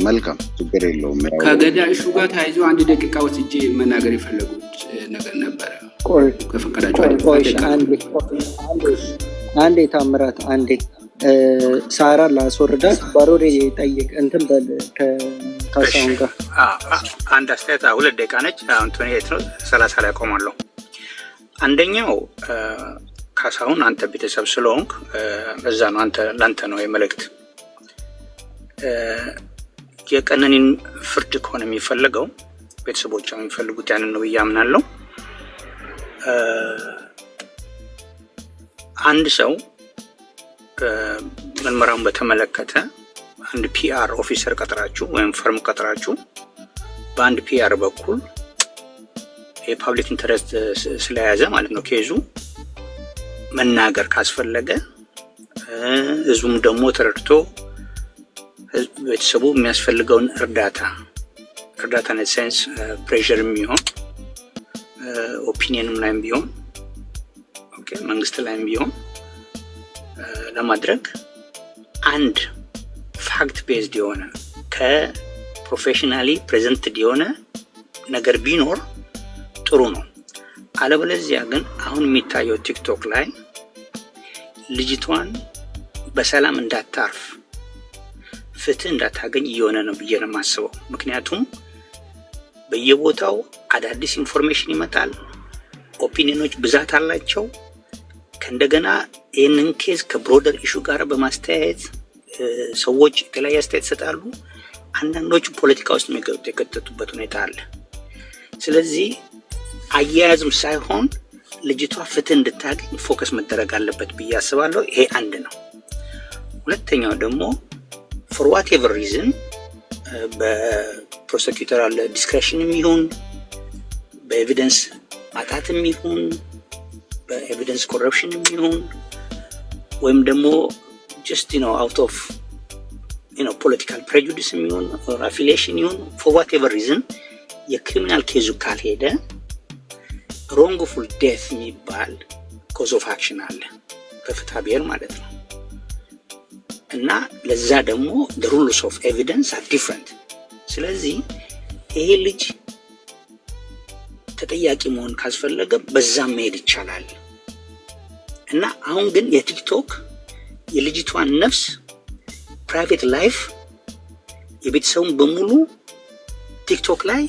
መልካም ችግር የለውም። ከገዳ እሹ ጋር ተያይዞ 1 ደቂቃ ወስጄ መናገር የፈለጉት ነገር ነበረ። ከፈቀዳችሁ አንዴ ታምራት አንዴ ሳራ ላስወርዳት ባሮሬ ጠይቅ እንትን በል ከካሳውን ጋር አንድ አስተያየት 2 ደቂቃ ነች። አሁን ቶኔት ነው 30 ላይ ቆማለሁ። አንደኛው ካሳውን አንተ ቤተሰብ ስለሆንክ በዛ ነው ላንተ ነው የመልእክት የቀነኒን ፍርድ ከሆነ የሚፈልገው ቤተሰቦቿ የሚፈልጉት ያንን ነው ያምናለው። አንድ ሰው ምርመራውን በተመለከተ አንድ ፒአር ኦፊሰር ቀጥራችሁ ወይም ፈርም ቀጥራችሁ በአንድ ፒአር በኩል የፐብሊክ ኢንተረስት ስለያዘ ማለት ነው ኬዙ መናገር ካስፈለገ እዙም ደግሞ ተረድቶ ቤተሰቡ የሚያስፈልገውን እርዳታ ነሰንስ ፕሬሸር የሚሆን ኦፒኒየንም ላይም ቢሆን ኦኬ መንግስት ላይም ቢሆን ለማድረግ አንድ ፋክት ቤዝድ የሆነ ከፕሮፌሽናሊ ፕሬዘንትድ የሆነ ነገር ቢኖር ጥሩ ነው። አለበለዚያ ግን አሁን የሚታየው ቲክቶክ ላይ ልጅቷን በሰላም እንዳታርፍ ፍትህ እንዳታገኝ እየሆነ ነው ብዬ ነው የማስበው። ምክንያቱም በየቦታው አዳዲስ ኢንፎርሜሽን ይመጣል፣ ኦፒኒዮኖች ብዛት አላቸው። ከእንደገና ይህንን ኬዝ ከብሮደር ኢሹ ጋር በማስተያየት ሰዎች የተለያየ አስተያየት ይሰጣሉ። አንዳንዶቹ ፖለቲካ ውስጥ የከተቱበት ሁኔታ አለ። ስለዚህ አያያዝም ሳይሆን ልጅቷ ፍትህ እንድታገኝ ፎከስ መደረግ አለበት ብዬ አስባለሁ። ይሄ አንድ ነው። ሁለተኛው ደግሞ for whatever reason በፕሮሲኪዩተራል ዲስክሬሽን የሚሆን በኤቪደንስ ማጣት የሚሆን በኤቪደንስ ኮረፕሽን የሚሆን ወይም ደግሞ just out of political prejudice የሚሆን or affiliation የሚሆን for whatever reason የክሪሚናል ኬዙ ካልሄደ wrongful death የሚባል cause of action አለ በፍትሐ ብሔር ማለት ነው። እና ለዛ ደግሞ the rules of evidence are different። ስለዚህ ይሄ ልጅ ተጠያቂ መሆን ካስፈለገ በዛም መሄድ ይቻላል። እና አሁን ግን የቲክቶክ የልጅቷን ነፍስ ፕራይቬት ላይፍ የቤተሰቡን በሙሉ ቲክቶክ ላይ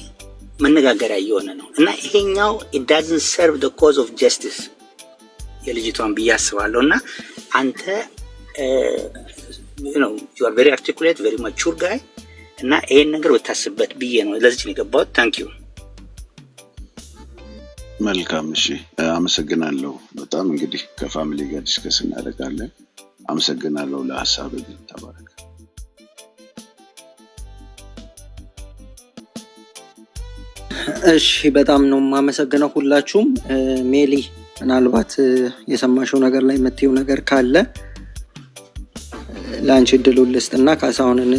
መነጋገሪያ እየሆነ ነው። እና ይሄኛው it doesn't serve the cause of justice የልጅቷን ብዬ አስባለሁ። እና አንተ you are very articulate, very mature guy እና ይሄን ነገር ወታስበት ብዬ ነው ለዚህ ነው የገባሁት። ታንክ ዩ። መልካም እሺ፣ አመሰግናለሁ በጣም እንግዲህ ከፋሚሊ ጋር ዲስከስ እናደርጋለን። አመሰግናለሁ ለሐሳብ ግን ተባረክ። እሺ በጣም ነው ማመሰግነው ሁላችሁም። ሜሊ ምናልባት የሰማሽው ነገር ላይ መጥተው ነገር ካለ ላንቺ ድሉል ልስጥና ካሳሁንን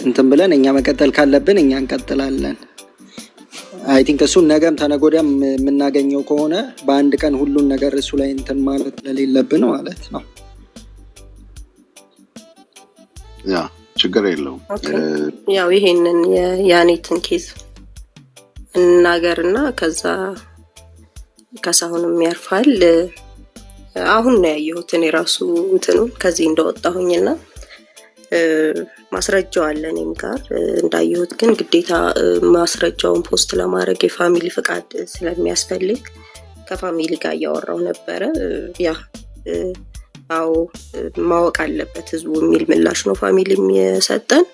እንትን ብለን እኛ መቀጠል ካለብን እኛ እንቀጥላለን። አይ ቲንክ እሱ ነገም ተነጎዳም የምናገኘው ከሆነ በአንድ ቀን ሁሉን ነገር እሱ ላይ እንትን ማለት ለሌለብን ማለት ነው። ያ ችግር የለውም። ያው ይሄንን የያኔትን ኬዝ እናገርና ከዛ ካሳሁንም ያርፋል። አሁን ነው ያየሁት እኔ ራሱ እንትኑን ከዚህ እንደወጣሁኝና ማስረጃው አለ እኔም ጋር እንዳየሁት፣ ግን ግዴታ ማስረጃውን ፖስት ለማድረግ የፋሚሊ ፍቃድ ስለሚያስፈልግ ከፋሚሊ ጋር ያወራው ነበረ። ያ አው ማወቅ አለበት ህዝቡ የሚል ምላሽ ነው ፋሚሊም የሰጠን።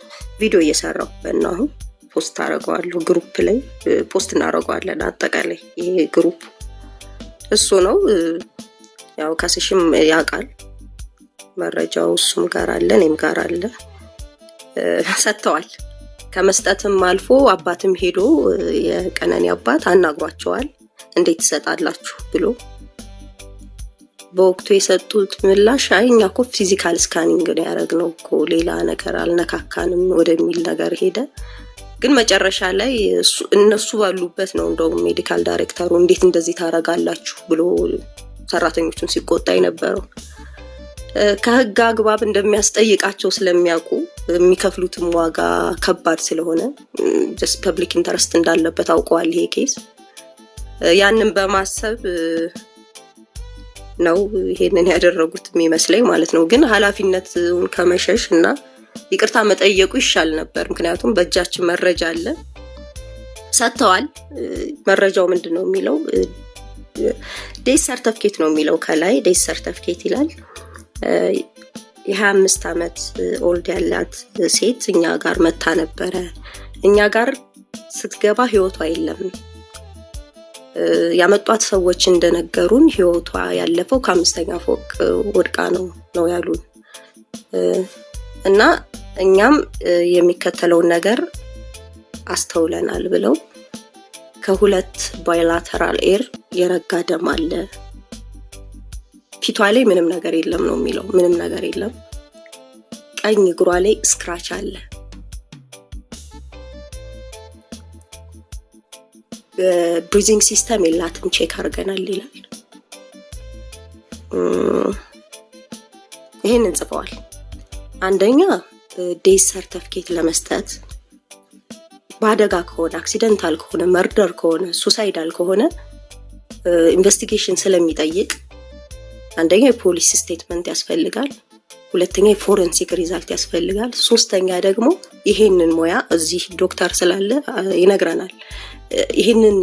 ቪዲዮ እየሰራው በእናሁ ፖስት አደርገዋለሁ፣ ግሩፕ ላይ ፖስት እናደርገዋለን። አጠቃላይ ይሄ ግሩፕ እሱ ነው። ያው ካስሽም ያውቃል መረጃው እሱም ጋር አለ እኔም ጋር አለ። ሰጥተዋል። ከመስጠትም አልፎ አባትም ሄዶ የቀነኒ አባት አናግሯቸዋል እንዴት ትሰጣላችሁ ብሎ በወቅቱ የሰጡት ምላሽ አይኛ እኮ ፊዚካል ስካኒንግ ነው ያደረግነው እኮ ሌላ ነገር አልነካካንም ወደሚል ነገር ሄደ። ግን መጨረሻ ላይ እነሱ ባሉበት ነው እንደው ሜዲካል ዳይሬክተሩ እንዴት እንደዚህ ታረጋላችሁ ብሎ ሰራተኞቹን ሲቆጣ የነበረው። ከህግ አግባብ እንደሚያስጠይቃቸው ስለሚያውቁ የሚከፍሉትም ዋጋ ከባድ ስለሆነ ጀስት ፐብሊክ ኢንተረስት እንዳለበት አውቀዋል ይሄ ኬስ። ያንን በማሰብ ነው ይሄንን ያደረጉት የሚመስለኝ ማለት ነው። ግን ኃላፊነቱን ከመሸሽ እና ይቅርታ መጠየቁ ይሻል ነበር። ምክንያቱም በእጃችን መረጃ አለ፣ ሰጥተዋል። መረጃው ምንድነው የሚለው ዴስ ሰርቲፊኬት ነው የሚለው ከላይ ዴስ ሰርቲፊኬት ይላል። የ25 ዓመት ኦልድ ያላት ሴት እኛ ጋር መታ ነበረ። እኛ ጋር ስትገባ ህይወቷ የለም። ያመጧት ሰዎች እንደነገሩን ህይወቷ ያለፈው ከ5ኛ ፎቅ ወድቃ ነው ያሉን። እና እኛም የሚከተለውን ነገር አስተውለናል ብለው ከሁለት ባይላተራል ኤር የረጋ ደም አለ፣ ፊቷ ላይ ምንም ነገር የለም ነው የሚለው። ምንም ነገር የለም። ቀኝ እግሯ ላይ ስክራች አለ። ብሪዚንግ ሲስተም የላትም ቼክ አድርገናል ይላል። ይሄን እንጽፈዋል። አንደኛ ዴስ ሰርቲፊኬት ለመስጠት በአደጋ ከሆነ አክሲደንታል ከሆነ መርደር ከሆነ ሱሳይዳል ከሆነ ኢንቨስቲጌሽን ስለሚጠይቅ አንደኛ የፖሊስ ስቴትመንት ያስፈልጋል፣ ሁለተኛ የፎረንሲክ ሪዛልት ያስፈልጋል፣ ሶስተኛ ደግሞ ይሄንን ሙያ እዚህ ዶክተር ስላለ ይነግረናል። ይሄንን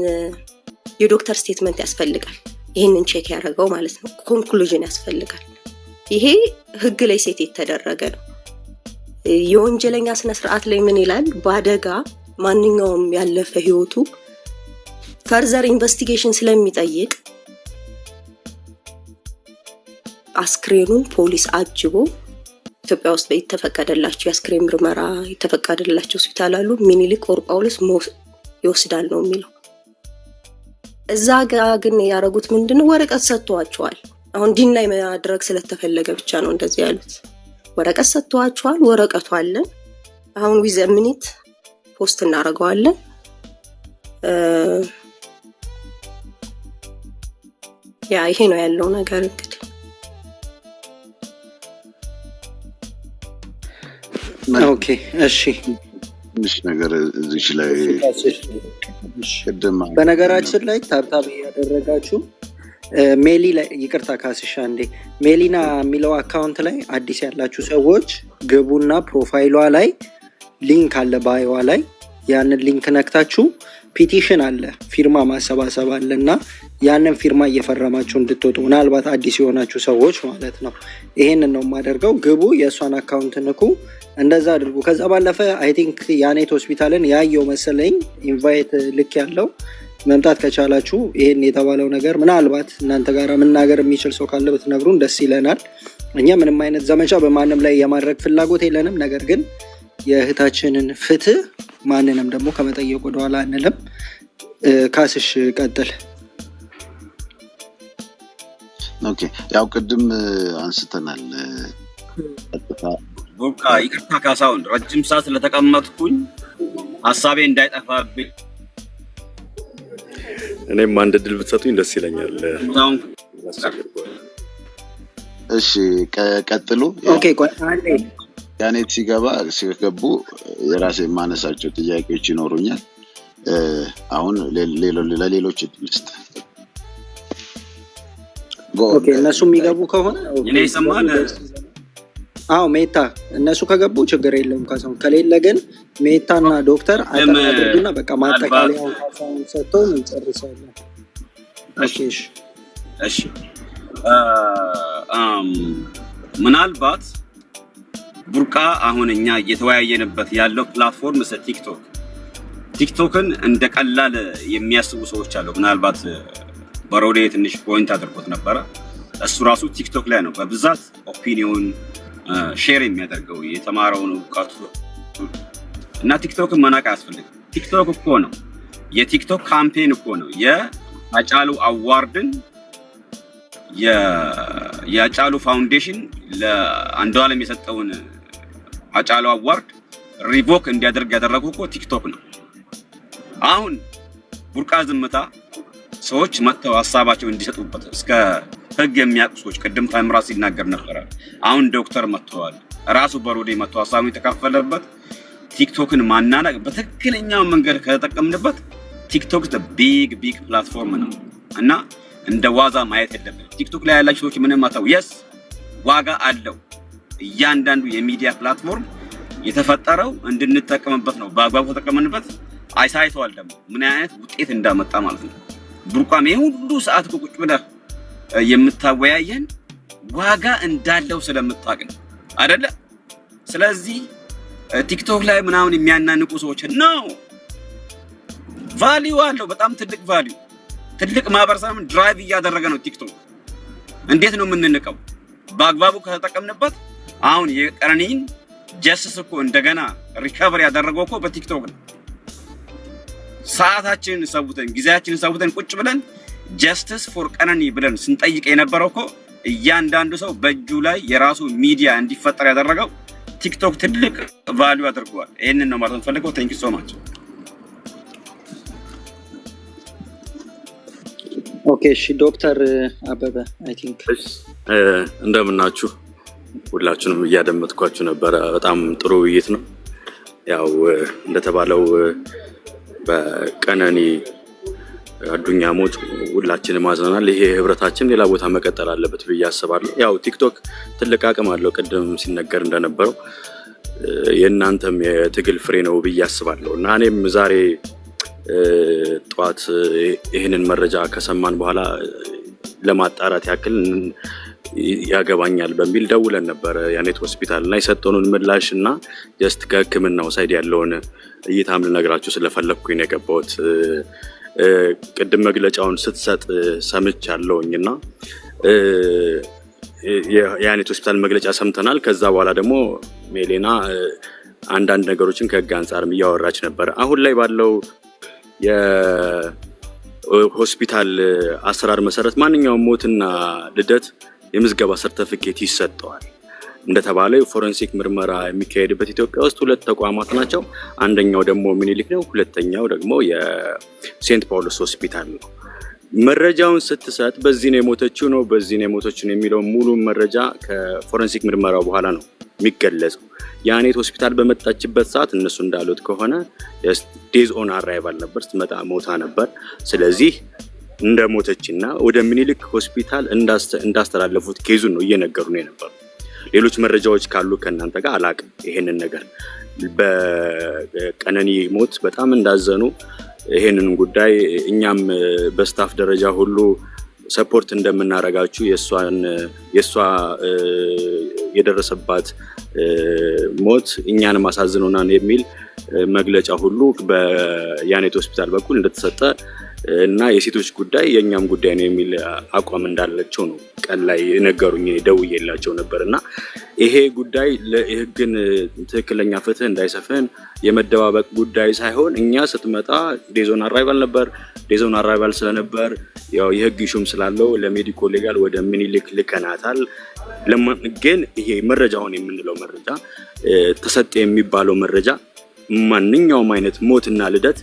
የዶክተር ስቴትመንት ያስፈልጋል። ይሄንን ቼክ ያደረገው ማለት ነው። ኮንክሉዥን ያስፈልጋል። ይሄ ህግ ላይ ሴት የተደረገ ነው። የወንጀለኛ ስነ ስርዓት ላይ ምን ይላል? በአደጋ ማንኛውም ያለፈ ህይወቱ ፈርዘር ኢንቨስቲጌሽን ስለሚጠይቅ አስክሬኑን ፖሊስ አጅቦ ኢትዮጵያ ውስጥ የተፈቀደላቸው የአስክሬን ምርመራ የተፈቀደላቸው ሆስፒታል አሉ፣ ሚኒሊክ ኦር ጳውሎስ ይወስዳል ነው የሚለው። እዛ ጋር ግን ያደረጉት ምንድነው? ወረቀት ሰጥቷቸዋል። አሁን ዲናይ ማድረግ ስለተፈለገ ብቻ ነው እንደዚህ ያሉት። ወረቀት ሰጥቷቸዋል። ወረቀቱ አለ። አሁን ዊዝ ሚኒት ፖስት እናደርገዋለን። ያ ይሄ ነው ያለው ነገር። እንግዲህ ኦኬ እሺ፣ ትንሽ ነገር እዚህ ላይ ቅድም በነገራችን ላይ ታብታብ ያደረጋችሁ ሜሊ ላይ ይቅርታ ካስሻ እንዴ ሜሊና የሚለው አካውንት ላይ አዲስ ያላችሁ ሰዎች ግቡና ፕሮፋይሏ ላይ ሊንክ አለ፣ ባይዋ ላይ ያንን ሊንክ ነክታችሁ ፒቲሽን አለ፣ ፊርማ ማሰባሰብ አለና ያንን ፊርማ እየፈረማችሁ እንድትወጡ፣ ምናልባት አዲስ የሆናችሁ ሰዎች ማለት ነው። ይሄንን ነው የማደርገው። ግቡ፣ የእሷን አካውንት ንኩ፣ እንደዛ አድርጉ። ከዛ ባለፈ አይ ቲንክ ያኔት ሆስፒታልን ያየው መሰለኝ ኢንቫይት ልክ ያለው መምጣት ከቻላችሁ ይሄን የተባለው ነገር ምናልባት እናንተ ጋር መናገር የሚችል ሰው ካለ ብትነግሩን ደስ ይለናል። እኛ ምንም አይነት ዘመቻ በማንም ላይ የማድረግ ፍላጎት የለንም። ነገር ግን የእህታችንን ፍትህ ማንንም ደግሞ ከመጠየቅ ወደኋላ አንልም። ካስሽ ቀጥል። ኦኬ፣ ያው ቅድም አንስተናል። ቡርቃ ይቅርታ ካሳሁን፣ ረጅም ሰዓት ስለተቀመጥኩኝ ሀሳቤ እንዳይጠፋብኝ እኔም አንድ ድል ብትሰጡኝ ደስ ይለኛል። እሺ ቀጥሉ። ኦኬ ያኔት ሲገቡ የራሴ የማነሳቸው ጥያቄዎች ይኖሩኛል። አሁን ለሌሎች ልስጥ። ኦኬ እነሱ የሚገቡ ከሆነ እኔ ሰማን። አዎ ሜታ እነሱ ከገቡ ችግር የለውም። ካሳው ከሌለ ግን ሜታና ዶክተር አድርጉና በቃ ማጠቃለያው ካሳው ሰጥተው እንጨርሳለን። እሺ ምናልባት ቡርቃ አሁን እኛ እየተወያየንበት ያለው ፕላትፎርም ቲክቶክን እንደ ቀላል የሚያስቡ ሰዎች አሉ። ምናልባት በሮዴ ትንሽ ፖይንት አድርጎት ነበረ። እሱ ራሱ ቲክቶክ ላይ ነው በብዛት ኦፒኒዮን ሼር የሚያደርገው የተማረውን እውቀቱ እና ቲክቶክን መናቅ አያስፈልግም። ቲክቶክ እኮ ነው የቲክቶክ ካምፔን እኮ ነው የአጫሉ አዋርድን የአጫሉ ፋውንዴሽን ለአንዱዓለም የሰጠውን አጫሉ አዋርድ ሪቮክ እንዲያደርግ ያደረገው እኮ ቲክቶክ ነው። አሁን ቡርቃ ዝምታ ሰዎች መጥተው ሀሳባቸው እንዲሰጡበት እስከ ህግ የሚያውቁ ሰዎች ቅድም ታምራት ሲናገር ነበር። አሁን ዶክተር መጥተዋል ራሱ በሮዴ መጥተው ሀሳቡን የተካፈለበት ቲክቶክን ማናናቅ በትክክለኛው መንገድ ከተጠቀምንበት ቲክቶክ ቢግ ፕላትፎርም ነው እና እንደ ዋዛ ማየት የለብንም። ቲክቶክ ላይ ያላችሁ ሰዎች ምንም አታው የስ ዋጋ አለው። እያንዳንዱ የሚዲያ ፕላትፎርም የተፈጠረው እንድንጠቀምበት ነው። በአግባቡ ተጠቀምንበት አይሳይተዋል ደግሞ ምን አይነት ውጤት እንዳመጣ ማለት ነው። ቡርቃም ሁሉ ሰዓት ቁጭ ብለህ የምታወያየን ዋጋ እንዳለው ስለምታውቅ ነው አይደለ? ስለዚህ ቲክቶክ ላይ ምናምን የሚያናንቁ ሰዎች ነው ቫልዩ አለው። በጣም ትልቅ ቫልዩ ትልቅ ማህበረሰብን ድራይቭ እያደረገ ነው ቲክቶክ። እንዴት ነው የምንንቀው? በአግባቡ ከተጠቀምንበት አሁን የቀነኒን ጀስቲስ እኮ እንደገና ሪከቨር ያደረገው እኮ በቲክቶክ ነው። ሰዓታችንን ሰውተን ጊዜያችንን ሰውተን ቁጭ ብለን ጀስቲስ ፎር ቀነኒ ብለን ስንጠይቅ የነበረው እኮ እያንዳንዱ ሰው በእጁ ላይ የራሱ ሚዲያ እንዲፈጠር ያደረገው ቲክቶክ ትልቅ ቫልዩ አድርጓል። ይሄንን ነው ማለት ፈልገው። ቴንክ ዩ ሶ ማች። ኦኬ እሺ ዶክተር አበበ አይ ቲንክ እንደምናችሁ ሁላችሁንም እያደመጥኳችሁ ነበር። በጣም ጥሩ ውይይት ነው። ያው እንደተባለው በቀነኒ አዱኛ ሞት ሁላችንም አዝነናል። ይሄ ህብረታችን ሌላ ቦታ መቀጠል አለበት ብዬ አስባለሁ። ያው ቲክቶክ ትልቅ አቅም አለው ቅድም ሲነገር እንደነበረው የእናንተም የትግል ፍሬ ነው ብዬ አስባለሁ እና እኔም ዛሬ ጧት ይሄንን መረጃ ከሰማን በኋላ ለማጣራት ያክል ያገባኛል በሚል ደውለን ነበር ያኔት ሆስፒታል እና የሰጠኑን ምላሽ እና ጀስት ከህክምናው ሳይድ ያለውን እይታም ልነግራችሁ ስለፈለኩኝ ነው የገባሁት። ቅድም መግለጫውን ስትሰጥ ሰምቻለሁኝና ያኔት ሆስፒታል መግለጫ ሰምተናል። ከዛ በኋላ ደግሞ ሜሌና አንዳንድ ነገሮችን ከህግ አንጻርም እያወራች ነበር። አሁን ላይ ባለው የሆስፒታል አሰራር መሰረት ማንኛውም ሞትና ልደት የምዝገባ ሰርተፊኬት ይሰጠዋል። እንደተባለው ፎረንሲክ ምርመራ የሚካሄድበት ኢትዮጵያ ውስጥ ሁለት ተቋማት ናቸው። አንደኛው ደግሞ ምኒልክ ነው፣ ሁለተኛው ደግሞ የሴንት ጳውሎስ ሆስፒታል ነው። መረጃውን ስትሰጥ በዚህ ነው የሞተችው ነው በዚህ ነው የሞተችው ነው የሚለው ሙሉ መረጃ ከፎረንሲክ ምርመራው በኋላ ነው የሚገለጸው። ያኔት ሆስፒታል በመጣችበት ሰዓት እነሱ እንዳሉት ከሆነ ዴዝ ኦን አራይቫል ነበር፣ ስትመጣ ሞታ ነበር። ስለዚህ እንደሞተችና ወደ ምኒልክ ሆስፒታል እንዳስተላለፉት ኬዙን ነው እየነገሩ ነው የነበሩ። ሌሎች መረጃዎች ካሉ ከእናንተ ጋር አላቅም። ይሄንን ነገር በቀነኒ ሞት በጣም እንዳዘኑ ይሄንን ጉዳይ እኛም በስታፍ ደረጃ ሁሉ ሰፖርት እንደምናረጋችሁ የሷ የደረሰባት ሞት እኛን ማሳዝኖናል የሚል መግለጫ ሁሉ በያኔት ሆስፒታል በኩል እንደተሰጠ እና የሴቶች ጉዳይ የኛም ጉዳይ ነው የሚል አቋም እንዳላቸው ነው ቀን ላይ ነገሩኝ። ደውዬላቸው ነበርና ይሄ ጉዳይ ለህግን ትክክለኛ ፍትህ እንዳይሰፍን የመደባበቅ ጉዳይ ሳይሆን እኛ ስትመጣ ዴዞን አራይቫል ነበር። ዴዞን አራይቫል ስለነበር ያው የህግ ሹም ስላለው ለሜዲኮ ሌጋል ወደ ምኒልክ ልከናታል። ግን ይሄ መረጃውን የምንለው መረጃ ተሰጠ የሚባለው መረጃ ማንኛውም አይነት ሞትና ልደት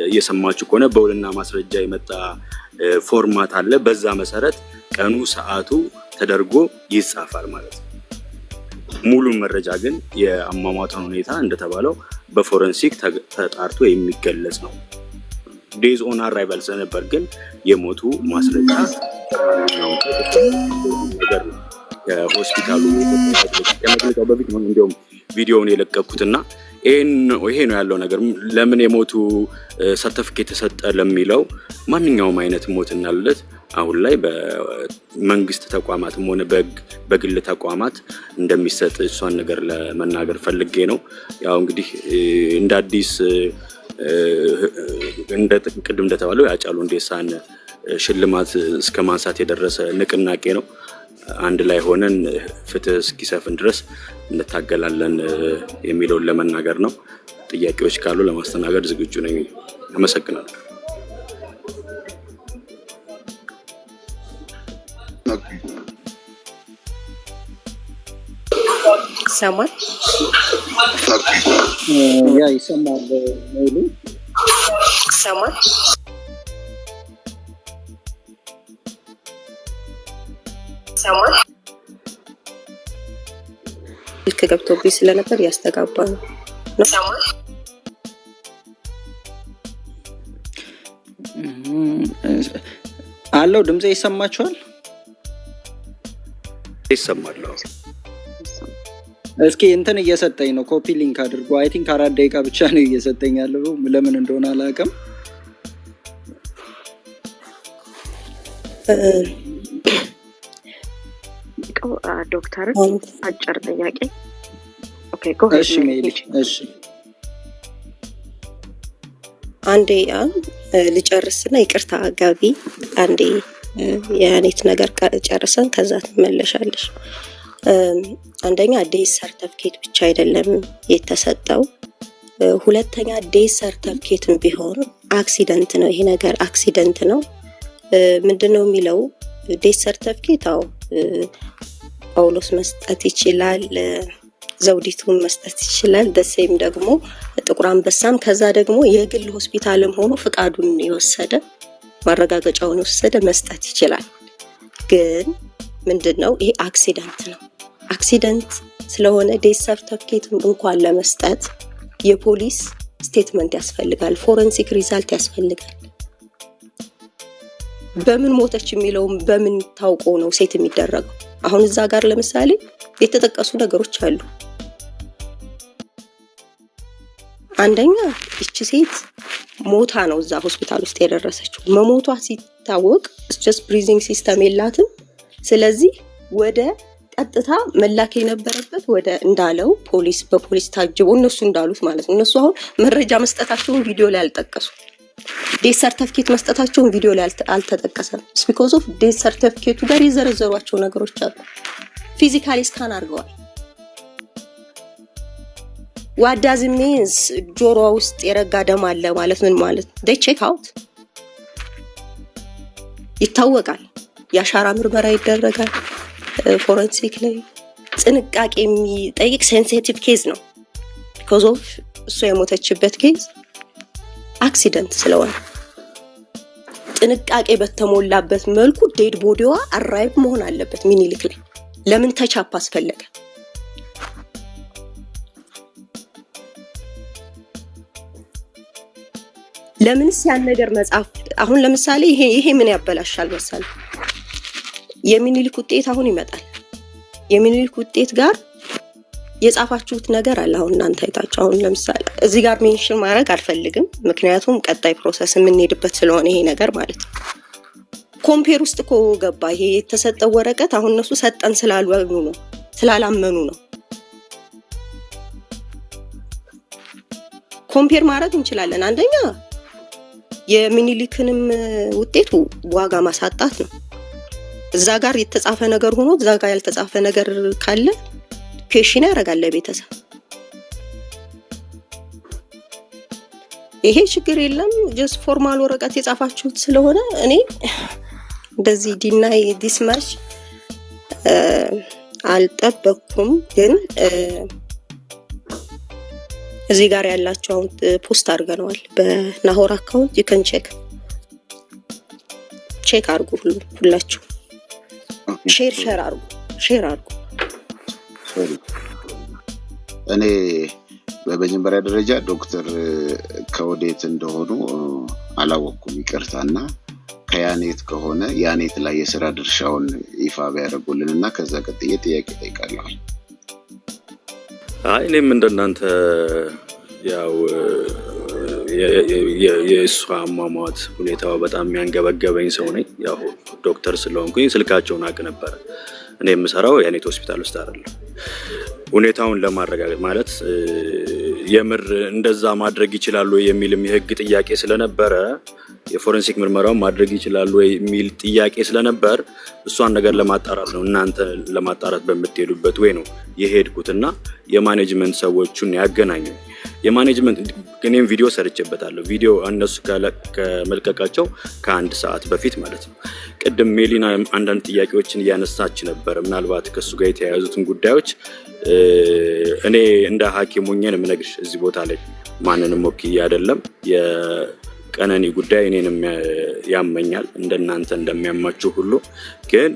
እየሰማችሁ ከሆነ በውልና ማስረጃ የመጣ ፎርማት አለ። በዛ መሰረት ቀኑ ሰዓቱ ተደርጎ ይጻፋል ማለት ነው። ሙሉ መረጃ ግን የአሟሟቷን ሁኔታ እንደተባለው በፎረንሲክ ተጣርቶ የሚገለጽ ነው። ዴዝ ኦን አራይቫል ስለነበር ግን የሞቱ ማስረጃ ነገር ነው። ከሆስፒታሉ ከመግለጫው በፊት ነው እንዲያውም ቪዲዮውን የለቀኩትና ይሄ ነው ያለው ነገር። ለምን የሞቱ ሰርቲፊኬት ተሰጠ ለሚለው ማንኛውም አይነት ሞትና ልደት አሁን ላይ በመንግስት ተቋማትም ሆነ በግል ተቋማት እንደሚሰጥ እሷን ነገር ለመናገር ፈልጌ ነው። ያው እንግዲህ እንደ አዲስ ቅድም እንደተባለው ያጫሉ ሁንዴሳን ሽልማት እስከ ማንሳት የደረሰ ንቅናቄ ነው። አንድ ላይ ሆነን ፍትህ እስኪሰፍን ድረስ እንታገላለን የሚለውን ለመናገር ነው። ጥያቄዎች ካሉ ለማስተናገድ ዝግጁ ነኝ። አመሰግናለሁ። ሰማን ያ ይሰማል ሜሉ ሰማን ልክ ገብቶብኝ ስለነበር ያስተጋባ ነው። አለው ድምጼ ይሰማችኋል? ይሰማል። እስኪ እንትን እየሰጠኝ ነው፣ ኮፒ ሊንክ አድርጎ። አይ ቲንክ 4 ደቂቃ ብቻ ነው እየሰጠኝ ያለው፣ ለምን እንደሆነ አላውቅም። ዶክተር አጭር ጥያቄ። ኦኬ እሺ ሜሊ እሺ አንዴ ልጨርስና ይቅርታ ጋቢ አንዴ የኔት ነገር ጨርሰን ከዛ ትመለሻለሽ። አንደኛ ዴይ ሰርቲፊኬት ብቻ አይደለም የተሰጠው፣ ሁለተኛ ዴይ ሰርቲፊኬትም ቢሆን አክሲደንት ነው። ይሄ ነገር አክሲደንት ነው። ምንድነው የሚለው ዴይ ሰርቲፊኬት? አዎ ጳውሎስ መስጠት ይችላል፣ ዘውዲቱን መስጠት ይችላል፣ ደሴም ደግሞ ጥቁር አንበሳም፣ ከዛ ደግሞ የግል ሆስፒታልም ሆኖ ፍቃዱን የወሰደ ማረጋገጫውን የወሰደ መስጠት ይችላል። ግን ምንድነው ይሄ አክሲደንት ነው። አክሲደንት ስለሆነ ዴይ ሰርቲፊኬት እንኳን ለመስጠት የፖሊስ ስቴትመንት ያስፈልጋል፣ ፎረንሲክ ሪዛልት ያስፈልጋል። በምን ሞተች የሚለውም በምን ታውቆ ነው ሴት የሚደረገው? አሁን እዛ ጋር ለምሳሌ የተጠቀሱ ነገሮች አሉ። አንደኛ እቺ ሴት ሞታ ነው እዛ ሆስፒታል ውስጥ የደረሰችው። መሞቷ ሲታወቅ ጀስት ብሪዚንግ ሲስተም የላትም። ስለዚህ ወደ ቀጥታ መላክ የነበረበት ወደ እንዳለው ፖሊስ፣ በፖሊስ ታጅቦ እነሱ እንዳሉት ማለት ነው። እነሱ አሁን መረጃ መስጠታቸውን ቪዲዮ ላይ አልጠቀሱ። ዴይ ሰርቲፊኬት መስጠታቸውን ቪዲዮ ላይ አልተጠቀሰም። ቢኮዝ ኦፍ ዴይ ሰርቲፊኬቱ ጋር የዘረዘሯቸው ነገሮች አሉ። ፊዚካሊ ስካን አድርገዋል። what does it means ጆሮ ውስጥ የረጋ ደም አለ ማለት ምን ማለት? they check out ይታወቃል። የአሻራ ምርመራ ይደረጋል። ፎረንሲክ ላይ ጥንቃቄ የሚጠይቅ ሴንሲቲቭ ኬዝ ነው። because of እሷ የሞተችበት ኬዝ አክሲደንት ስለሆነ ጥንቃቄ በተሞላበት መልኩ ዴድ ቦዲዋ አራይቭ መሆን አለበት ሚኒሊክ ላይ። ለምን ተቻፕ አስፈለገ? ለምንስ ያን ነገር መጻፍ? አሁን ለምሳሌ ይሄ ምን ያበላሻል መሰል? የሚኒሊክ ውጤት አሁን ይመጣል። የሚኒሊክ ውጤት ጋር የጻፋችሁት ነገር አለ። አሁን እናንተ አይታችሁ አሁን ለምሳሌ እዚህ ጋር ሜንሽን ማድረግ አልፈልግም፣ ምክንያቱም ቀጣይ ፕሮሰስ የምንሄድበት ስለሆነ ይሄ ነገር ማለት ነው። ኮምፔር ውስጥ እኮ ገባ። ይሄ የተሰጠው ወረቀት አሁን እነሱ ሰጠን ስላላመኑ ነው። ኮምፔር ማድረግ እንችላለን። አንደኛ የሚኒሊክንም ውጤቱ ዋጋ ማሳጣት ነው። እዛ ጋር የተጻፈ ነገር ሆኖ እዛ ጋር ያልተጻፈ ነገር ካለ ፔሽን ያደርጋል ለቤተሰብ። ይሄ ችግር የለም፣ ጀስት ፎርማል ወረቀት የጻፋችሁት ስለሆነ እኔ እንደዚህ ዲናይ ዲስማች አልጠበኩም። ግን እዚህ ጋር ያላችሁ ፖስት አድርገናል በናሆር አካውንት you can ቼክ አድርጉ። ሁላችሁ ሼር አድርጉ። እኔ በመጀመሪያ ደረጃ ዶክተር ከወዴት እንደሆኑ አላወኩም፣ ይቅርታና ከያኔት ከሆነ ያኔት ላይ የሥራ ድርሻውን ይፋ ቢያደርጉልንና ከዛ ቀጥዬ ጥያቄ ጠይቃለሁ። እኔም እንደናንተ ያው የእሷ አሟሟት ሁኔታው በጣም የሚያንገበገበኝ ሰው ነኝ። ያው ዶክተር ስለሆንኩኝ ስልካቸውን አውቅ ነበር። እኔ የምሰራው ያኔት ሆስፒታል ውስጥ አይደለም። ሁኔታውን ለማረጋገጥ ማለት የምር እንደዛ ማድረግ ይችላሉ የሚልም የህግ ጥያቄ ስለነበረ የፎረንሲክ ምርመራውን ማድረግ ይችላሉ የሚል ጥያቄ ስለነበር እሷን ነገር ለማጣራት ነው እናንተ ለማጣራት በምትሄዱበት ወይ ነው የሄድኩትና የማኔጅመንት ሰዎችን ያገናኙ። የማኔጅመንት እኔም ቪዲዮ ሰርቼበታለሁ። ቪዲዮ እነሱ ከመልቀቃቸው ከአንድ ሰዓት በፊት ማለት ነው። ቅድም ሜሊና አንዳንድ ጥያቄዎችን እያነሳች ነበር። ምናልባት ከሱ ጋር የተያያዙትን ጉዳዮች እኔ እንደ ሐኪም ሆኜ ነው የምነግርሽ እዚህ ቦታ ላይ ማንንም ወክዬ አይደለም። የቀነኒ ጉዳይ እኔንም ያመኛል እንደናንተ እንደሚያማችሁ ሁሉ። ግን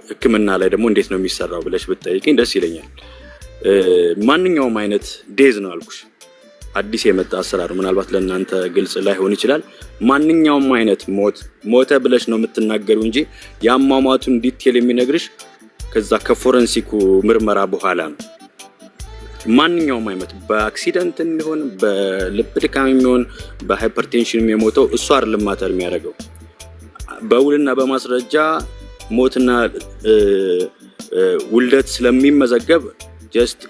ሕክምና ላይ ደግሞ እንዴት ነው የሚሰራው ብለሽ ብትጠይቂኝ ደስ ይለኛል። ማንኛውም አይነት ዴዝ ነው አልኩሽ። አዲስ የመጣ አሰራር ምናልባት ለእናንተ ግልጽ ላይሆን ይችላል። ማንኛውም አይነት ሞተ ብለሽ ነው የምትናገሪው እንጂ የአሟሟቱን ዲቴል የሚነግርሽ ከዛ ከፎረንሲኩ ምርመራ በኋላ ነው። ማንኛውም አይነት በአክሲደንት የሚሆን በልብ ድካም የሚሆን በሃይፐርቴንሽን የሞተው እሱ አይደለም ማተር የሚያደርገው። በውልና በማስረጃ ሞትና ውልደት ስለሚመዘገብ ጀስት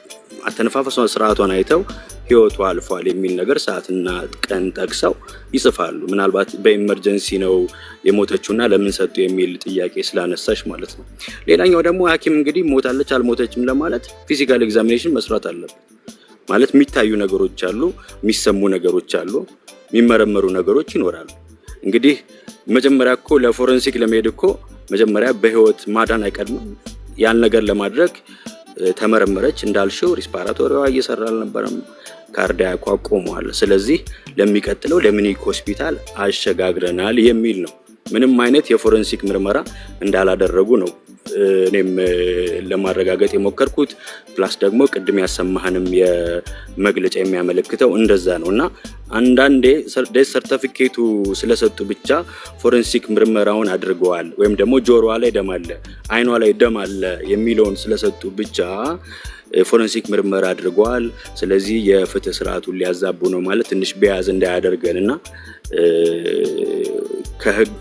አተነፋፈሷን ስርዓቷን አይተው ህይወቷ አልፏል የሚል ነገር ሰዓትና ቀን ጠቅሰው ይጽፋሉ። ምናልባት በኢመርጀንሲ ነው የሞተችውና ለምን ሰጡ የሚል ጥያቄ ስላነሳሽ ማለት ነው። ሌላኛው ደግሞ ሐኪም እንግዲህ ሞታለች አልሞተችም ለማለት ፊዚካል ኤግዛሚኔሽን መስራት አለበት። ማለት የሚታዩ ነገሮች አሉ፣ የሚሰሙ ነገሮች አሉ፣ የሚመረመሩ ነገሮች ይኖራሉ። እንግዲህ መጀመሪያ እኮ ለፎረንሲክ ለመሄድ እኮ መጀመሪያ በህይወት ማዳን አይቀድምም። ያን ነገር ለማድረግ ተመረመረች እንዳልሽው ሪስፓራቶሪዋ እየሰራ አልነበረም፣ ካርዲያኳ ቆሟል። ስለዚህ ለሚቀጥለው ለሚኒክ ሆስፒታል አሸጋግረናል የሚል ነው። ምንም አይነት የፎረንሲክ ምርመራ እንዳላደረጉ ነው እኔም ለማረጋገጥ የሞከርኩት። ፕላስ ደግሞ ቅድም ያሰማህንም የመግለጫ የሚያመለክተው እንደዛ ነው። እና አንዳንዴ ዴዝ ሰርተፊኬቱ ስለሰጡ ብቻ ፎረንሲክ ምርመራውን አድርገዋል ወይም ደግሞ ጆሮዋ ላይ ደም አለ አይኗ ላይ ደም አለ የሚለውን ስለሰጡ ብቻ ፎረንሲክ ምርመራ አድርገዋል፣ ስለዚህ የፍትህ ስርዓቱን ሊያዛቡ ነው ማለት ትንሽ ቢያዝ እንዳያደርገንና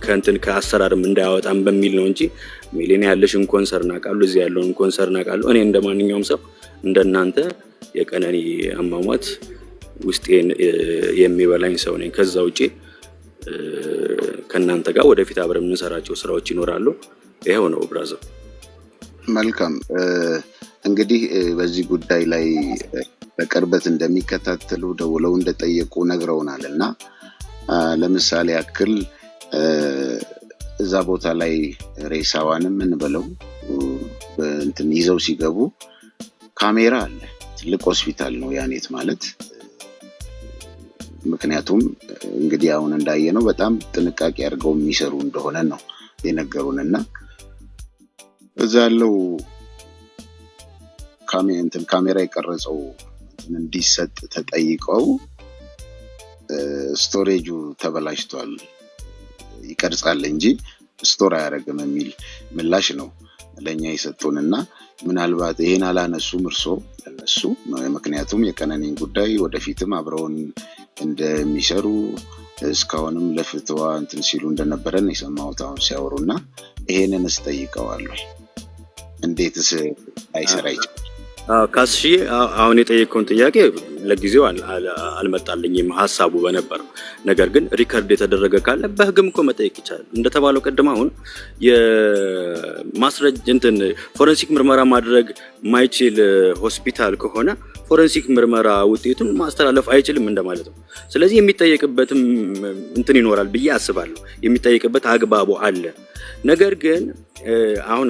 ከእንትን ከአሰራርም እንዳያወጣም በሚል ነው እንጂ ሚሊዮን ያለሽን ኮንሰርን አውቃለሁ፣ እዚህ ያለውን ኮንሰርን አውቃለሁ። እኔ እንደማንኛውም ሰው እንደናንተ የቀነኒ አሟሟት ውስጤን የሚበላኝ ሰው ነኝ። ከዛ ውጪ ከእናንተ ጋር ወደፊት አብረን የምንሰራቸው ስራዎች ይኖራሉ። ይሄው ነው ብራዘር። መልካም እንግዲህ በዚህ ጉዳይ ላይ በቅርበት እንደሚከታተሉ ደውለው እንደጠየቁ ነግረውናል እና ለምሳሌ ያክል እዛ ቦታ ላይ ሬሳዋንም እንበለው እንትን ይዘው ሲገቡ ካሜራ አለ። ትልቅ ሆስፒታል ነው ያኔት ማለት። ምክንያቱም እንግዲህ አሁን እንዳየነው በጣም ጥንቃቄ አድርገው የሚሰሩ እንደሆነ ነው የነገሩንና እዛ ያለው ካሜራ የቀረጸው እንዲሰጥ ተጠይቀው ስቶሬጁ ተበላሽቷል ይቀርጻል እንጂ ስቶር አያደርግም የሚል ምላሽ ነው ለኛ የሰጡንና ምናልባት ይሄን አላነሱም እርሶ ለነሱ። ምክንያቱም የቀነኒን ጉዳይ ወደፊትም አብረውን እንደሚሰሩ እስካሁንም ለፍትዋ እንትን ሲሉ እንደነበረን የሰማሁት አሁን ሲያወሩና ይሄንንስ ጠይቀዋለሁ። እንዴትስ አይሰራ ይችላል? ካስሺ አሁን የጠየቀውን ጥያቄ ለጊዜው አልመጣልኝም ሐሳቡ በነበረው ነገር ግን ሪከርድ የተደረገ ካለ በህግም እኮ መጠየቅ ይቻላል። እንደተባለው ቀደም አሁን የማስረጃ እንትን ፎረንሲክ ምርመራ ማድረግ ማይችል ሆስፒታል ከሆነ ፎረንሲክ ምርመራ ውጤቱን ማስተላለፍ አይችልም እንደማለት ነው። ስለዚህ የሚጠየቅበትም እንትን ይኖራል ብዬ አስባለሁ። የሚጠየቅበት አግባቡ አለ። ነገር ግን አሁን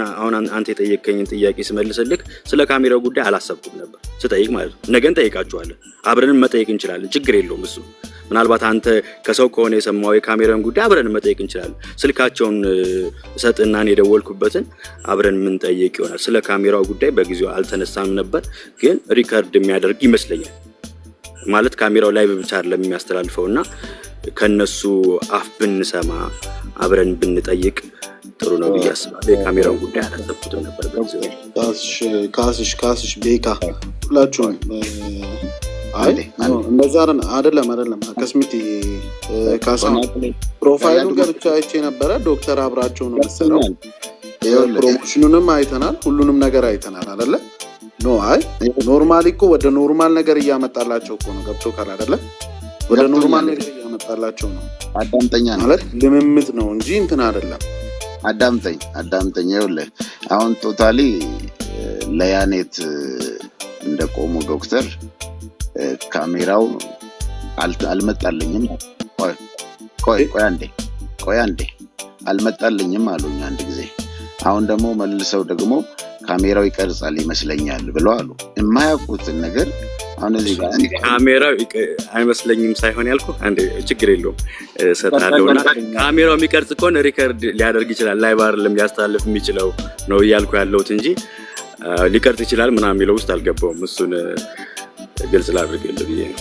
አንተ የጠየቀኝን ጥያቄ ስመልስልክ ስለ ካሜራው ጉዳይ አላሰብኩም ነበር ስጠይቅ ማለት ነው። ነገን ጠይቃችኋለሁ፣ አብረን መጠየቅ እንችላለን፣ ችግር የለውም እሱ። ምናልባት አንተ ከሰው ከሆነ የሰማው የካሜራውን ጉዳይ አብረን መጠየቅ እንችላለን። ስልካቸውን ሰጥና እኔ የደወልኩበትን አብረን ምን ጠይቅ ይሆናል። ስለ ካሜራው ጉዳይ በጊዜው አልተነሳም ነበር፣ ግን ሪከርድ የሚያደርግ ይመስለኛል። ማለት ካሜራው ላይ ብቻ አይደለም የሚያስተላልፈውና ከነሱ አፍ ብንሰማ አብረን ብንጠይቅ ጥሩ ነው ብዬ አስባለሁ። የካሜራውን ጉዳይ አላሰብኩትም ነበር በጊዜው። ካስሽ ቤካ ሁላችሁም እንደዛ አይደለም ከስሚት ካሳን ፕሮፋይሉ ገብቻ አይቼ ነበረ። ዶክተር አብራቸው ነው መሰለው። ፕሮሞሽኑንም አይተናል፣ ሁሉንም ነገር አይተናል አይደለ? ኖርማሊ እኮ ወደ ኖርማል ነገር እያመጣላቸው እኮ ነው። ገብቶ ካል አይደለ? ወደ ኖርማል ነገር እያመጣላቸው ነው። አዳምጠኛ ማለት ልምምጥ ነው እንጂ እንትን አይደለም። አዳምጠኛ ይኸውልህ አሁን ቶታሊ ለያኔት እንደቆሙ ዶክተር ካሜራው አልመጣልኝም። ቆይ አንዴ አልመጣልኝም አሉኝ አንድ ጊዜ። አሁን ደግሞ መልሰው ደግሞ ካሜራው ይቀርጻል ይመስለኛል ብለው አሉ። የማያውቁትን ነገር አሁን እዚህ ጋር ካሜራው አይመስለኝም ሳይሆን ያልኩ አንዴ ችግር የለውም ሰጣለውና ካሜራው የሚቀርጽ ከሆነ ሪከርድ ሊያደርግ ይችላል፣ ላይቭ አይደለም ሊያስተላልፍ የሚችለው ነው እያልኩ ያለሁት እንጂ ሊቀርጽ ይችላል ምናምን የሚለው ውስጥ አልገባውም። እሱን ግልጽ ላድርግልህ ብዬ ነው።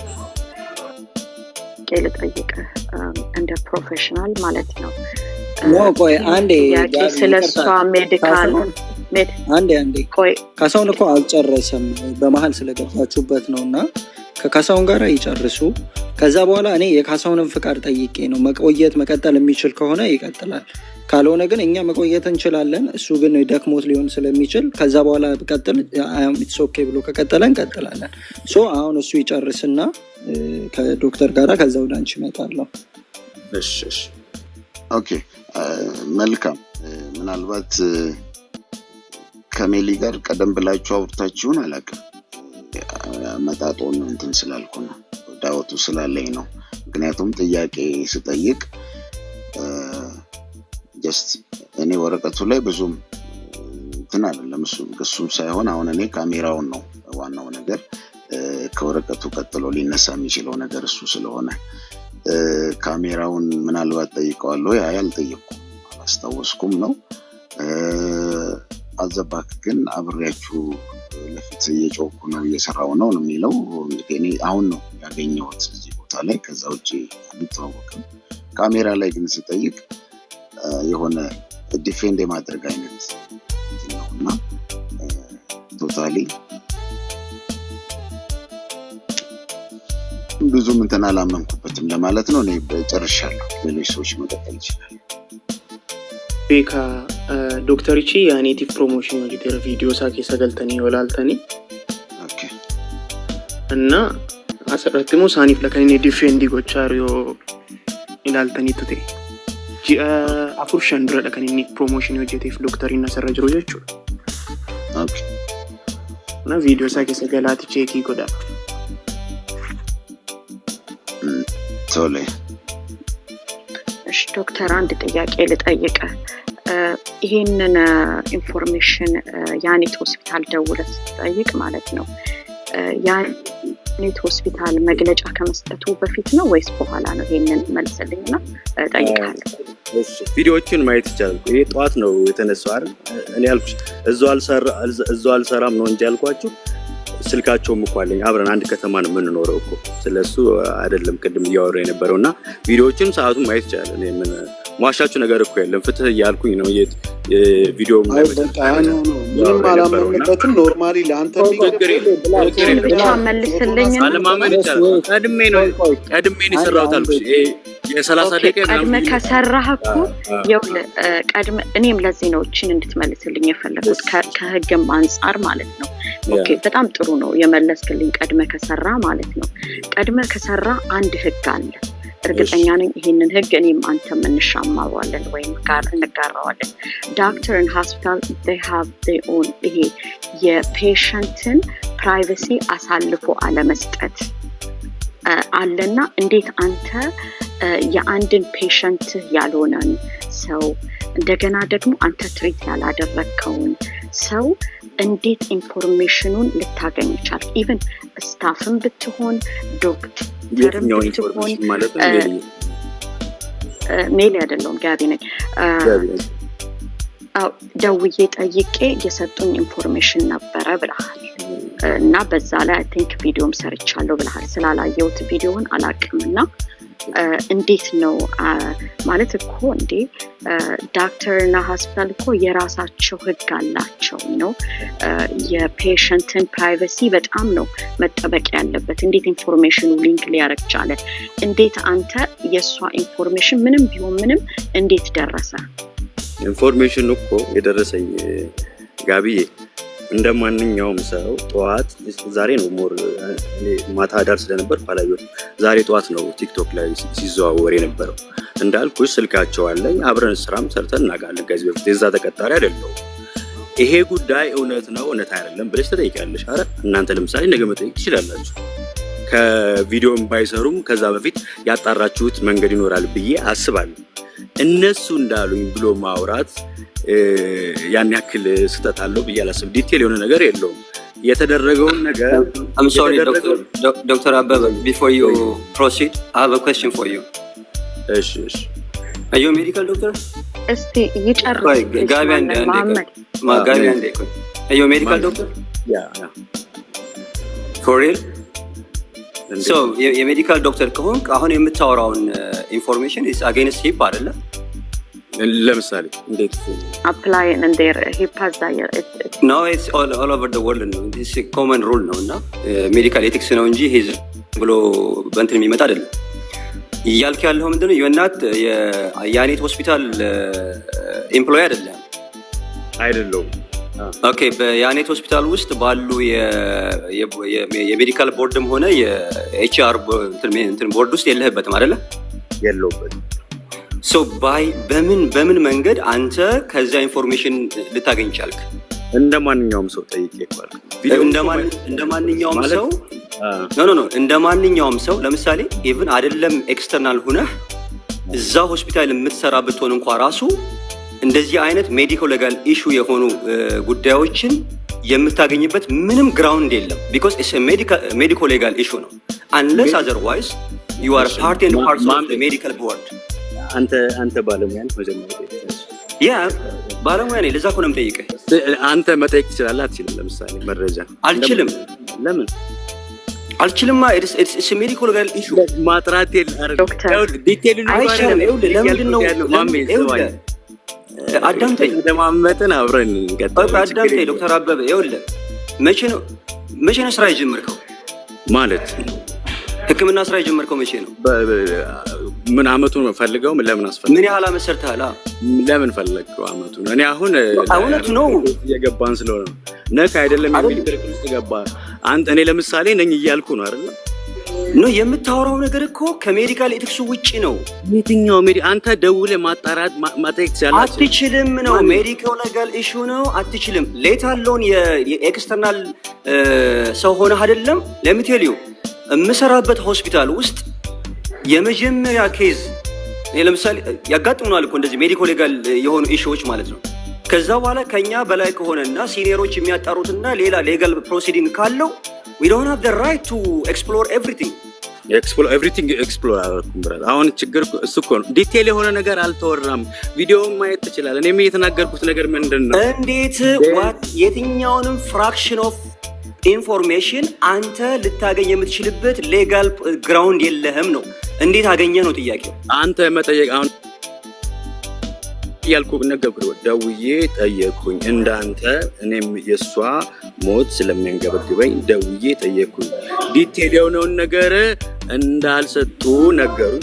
ልጠይቅ እንደ ፕሮፌሽናል ማለት ነው። ቆይ አንዴ ስለሷ ሜዲካል አንዴ ቆይ ካሳሁን እኮ አልጨረሰም፣ በመሀል ስለገባችሁበት ነውና ከካሳሁን ጋር ይጨርሱ። ከዛ በኋላ እኔ የካሳሁንን ፍቃድ ጠይቄ ነው መቆየት መቀጠል የሚችል ከሆነ ይቀጥላል፣ ካልሆነ ግን እኛ መቆየት እንችላለን። እሱ ግን ደክሞት ሊሆን ስለሚችል ከዛ በኋላ ብቀጥል ኢትስ ኦኬ ብሎ ከቀጠለ እንቀጥላለን። አሁን እሱ ይጨርስና ከዶክተር ጋራ ከዛ ወደ አንቺ እመጣለሁ። እሺ ኦኬ መልካም። ምናልባት ከሜሊ ጋር ቀደም ብላችሁ አውርታችሁን አላውቅም። መጣጦን እንትን ስላልኩ ነው፣ ዳውቱ ስላለኝ ነው። ምክንያቱም ጥያቄ ስጠይቅ ጀስት እኔ ወረቀቱ ላይ ብዙም እንትን አይደለም እሱም ሳይሆን አሁን እኔ ካሜራውን ነው ዋናው ነገር። ከወረቀቱ ቀጥሎ ሊነሳ የሚችለው ነገር እሱ ስለሆነ ካሜራውን ምናልባት ጠይቀዋለሁ። አልጠየኩም፣ አላስታወስኩም ነው። አዘባክ ግን አብሬያችሁ ለፊት እየጮኩ ነው እየሰራው ነው የሚለው። እንግዲህ እኔ አሁን ነው ያገኘሁት እዚህ ቦታ ላይ፣ ከዛ ውጪ አንተዋወቅም። ካሜራ ላይ ግን ስጠይቅ የሆነ ዲፌንድ የማድረግ አይነት ነውና ቶታሊ ብዙም እንትን አላመንኩበትም ለማለት ነው። እኔ ጨርሻለሁ፣ ሌሎች ሰዎች መቀጠል ይችላል። ቤካ ዶክተሪቺ የኔቲቭ ፕሮሞሽን ወዲተር ቪዲዮ ሳኬ ሰገልተኒ ወላልተኒ ኦኬ እና አሰረትሞ ሳኒፍ ለከኒ ዲፌንዲ ጎቻሪዮ ኢላልተኒ ቱቴ አፉር ሸንድረ ለከኒ ፕሮሞሽን ወዲተር ዶክተር እና ሰረጅሮ ጀቹ ኦኬ እና ቪዲዮ ሳኬ ሰገላቲ ቼክ ይጎዳ ቶሌ። እሺ ዶክተር አንድ ጥያቄ ልጠይቅ። ይሄንን ኢንፎርሜሽን ያኔት ሆስፒታል ደውለህ ስትጠይቅ ማለት ነው ያኔት ሆስፒታል መግለጫ ከመስጠቱ በፊት ነው ወይስ በኋላ ነው? ይሄንን መልስልኝና ጠይቃለሁ። እሺ ቪዲዮዎችን ማየት ይቻላል። ይሄ ጧት ነው የተነሳው አይደል? እኔ ያልኩሽ እዛው አልሰራም ነው እንጂ ያልኳችሁ ስልካቸውም እኮ አለኝ። አብረን አንድ ከተማ ነው የምንኖረው እኮ። ስለሱ አይደለም ቅድም እያወራ የነበረውና ቪዲዮዎችን ሰዓቱን ማየት ይቻላል። እኔ ምን ዋሻችሁ ነገር እኮ የለም። ፍትህ እያልኩኝ ነው ቪዲዮ ምንም አላመንበትም። ኖርማሊ ለአንተ ብቻ መልስልኝ። አለማመን ይቻላል። ቀድሜ ነው የሰራሁት አልኩሽ። የ30 ደቂቃ ቀድመ ከሰራህ እኮ ቀድመ እኔም ለዚህ ነው እቺን እንድትመልስልኝ የፈለኩት ከህግም አንፃር ማለት ነው። ኦኬ በጣም ጥሩ ነው የመለስክልኝ። ቀድመ ከሰራ ማለት ነው። ቀድመ ከሰራ አንድ ህግ አለ። እርግጠኛ ነኝ ይሄንን ህግ እኔም አንተም እንሻማዋለን ወይም ጋር እንጋራዋለን። ዶክተር and hospital they have their own ይሄ የፔሸንትን ፕራይቬሲ አሳልፎ አለመስጠት አለና እንዴት አንተ የአንድን ፔሸንት ያልሆነን ሰው እንደገና ደግሞ አንተ ትሪት ያላደረከውን ሰው እንዴት ኢንፎርሜሽኑን ልታገኝ ይቻላል? ኢቭን ስታፍም ብትሆን ዶክተርም ብትሆን ማለት ነው። ሜሊ አይደለሁም ጋቢ ነኝ። ደውዬ ጠይቄ የሰጡኝ ኢንፎርሜሽን ነበረ ብለሃል እና በዛ ላይ አይ ቲንክ ቪዲዮም ሰርቻለሁ ብለሃል። ስላላየሁት ቪዲዮውን አላቅምና እንዴት ነው ማለት እኮ እንዴ ዶክተር እና ሆስፒታል እኮ የራሳቸው ህግ አላቸው ነው። የፔሸንትን ፕራይቬሲ በጣም ነው መጠበቅ ያለበት። እንዴት ኢንፎርሜሽኑ ሊንክ ሊያረግ ቻለ? እንዴት አንተ የሷ ኢንፎርሜሽን ምንም ቢሆን ምንም እንዴት ደረሰ? ኢንፎርሜሽኑ እኮ የደረሰኝ ጋቢዬ እንደማንኛውም ሰው ጠዋት ዛሬ ነው ሞር ማታ ዳር ስለነበር ባላየሁት ዛሬ ጠዋት ነው ቲክቶክ ላይ ሲዘዋወር የነበረው። እንዳልኩሽ ስልካቸው አለኝ፣ አብረን ስራም ሰርተን እናውቃለን። ከዚህ በፊት የዛ ተቀጣሪ አይደለሁም። ይሄ ጉዳይ እውነት ነው እውነት አይደለም ብለሽ ትጠይቂያለሽ። አረ እናንተ ለምሳሌ ነገ መጠየቅ ትችላላችሁ። ከቪዲዮም ባይሰሩም ከዛ በፊት ያጣራችሁት መንገድ ይኖራል ብዬ አስባለሁ። እነሱ እንዳሉኝ ብሎ ማውራት ያን ያክል ስህተት አለው ብዬ አላስብም። ዲቴል የሆነ ነገር የለውም የተደረገውን ነገር። I'm sorry, Dr. Ababa, before you proceed, I have a question for you. እሺ Are you a medical doctor? እስቲ ይጨርስ ጋቢ አንዴ ጋቢ አንዴ Are you a medical doctor? Yeah. For real? So, የሜዲካል ዶክተር ከሆንክ አሁን የምታወራውን ኢንፎርሜሽን is against HIPAA አይደለ? ለምሳሌ እንዴት apply in their HIPAA there? No, it's all over the world ነው። This is common rule ነው እና ሜዲካል ኤቲክስ ነው እንጂ ሄዝ ብሎ በእንትን የሚመጣ አይደለም። እያልክ ያለው ምንድነው? የእናት የአኔት ሆስፒታል ኤምፕሎይ አይደለም። ኦኬ፣ በያኔት ሆስፒታል ውስጥ ባሉ የሜዲካል ቦርድም ሆነ የኤችአር እንትን ቦርድ ውስጥ የለህበትም አይደለ? የለውበትም። ሶ በምን መንገድ አንተ ከዛ ኢንፎርሜሽን ልታገኝ ቻልክ? እንደ ማንኛውም ሰው ጠይቄ ይባል። እንደ ማንኛውም ሰው ኖ እንደ ማንኛውም ሰው ለምሳሌ ኢቭን አይደለም ኤክስተርናል ሆነህ እዛ ሆስፒታል የምትሰራ ብትሆን እንኳን ራሱ እንደዚህ አይነት ሜዲኮ ሌጋል ኢሹ የሆኑ ጉዳዮችን የምታገኝበት ምንም ግራውንድ የለም። because it's a medical legal issue ነው unless otherwise you are part and parcel of the medical board. አንተ ባለሙያ ነህ መጀመሪያ። ያ ባለሙያ ነኝ። ለዛ እኮ ነው የምጠይቅህ። አንተ መጠየቅ ትችላለህ አትችልም? ለምሳሌ መረጃ አልችልም። ለምን አልችልም? it's a medical legal issue ማጥራት ዲቴል ነው አይቻልም። ለምንድን ነው አዳምጠኝ። ደማመጥን አብረን እንቀጥል። አዳምጠኝ ዶክተር አበበ ይኸውልህ፣ መቼ ነው ስራ የጀመርከው? ማለት ህክምና ስራ የጀመርከው መቼ ነው? ምን አመቱን ፈልገው? ለምን አስፈልገው? ምን ያህል አመት ሰርተሃል? ለምን ፈለግከው አመቱን? እኔ አሁን እውነት ነው የገባን ስለሆነ ነካ አይደለም የሚል ክርክር ውስጥ ገባ። እኔ ለምሳሌ ነኝ እያልኩ ነው አይደል? ነው የምታወራው ነገር እኮ ከሜዲካል ኤቲክሱ ውጪ ነው። የትኛው አንተ ደውለህ ማጣራት ማጠየቅ አትችልም ነው። ሜዲካል ሌጋል ኢሹ ነው፣ አትችልም። ሌት አለውን የኤክስተርናል ሰው ሆነ አይደለም። ለምትሄልዩ የምሰራበት ሆስፒታል ውስጥ የመጀመሪያ ኬዝ ለምሳሌ ያጋጥሙናል እኮ እንደዚህ ሜዲካል ሌጋል የሆኑ ኢሹዎች ማለት ነው። ከዛ በኋላ ከኛ በላይ ከሆነና ሲኒየሮች የሚያጣሩትና ሌላ ሌጋል ፕሮሲዲንግ ካለው we don't have the right to explore everything. explore አላልኩም ብራል። አሁን ችግር እሱ እኮ ነው። ዲቴል የሆነ ነገር አልተወራም። ቪዲዮውን ማየት ትችላለህ። እኔም የተናገርኩት ነገር ምንድነው? እንዴት የትኛውንም ፍራክሽን ኦፍ ኢንፎርሜሽን አንተ ልታገኝ የምትችልበት ሌጋል ግራውንድ የለህም ነው። እንዴት አገኘህ ነው ጥያቄው። አንተ መጠየቅ አሁን ያልኩ ነገርኩ። ደውዬ ጠየቅኩኝ እንዳንተ። እኔም የሷ ሞት ስለሚያንገበግበኝ ደውዬ ጠየቅኩኝ። ዲቴል የሆነውን ነገር እንዳልሰጡ ነገሩኝ።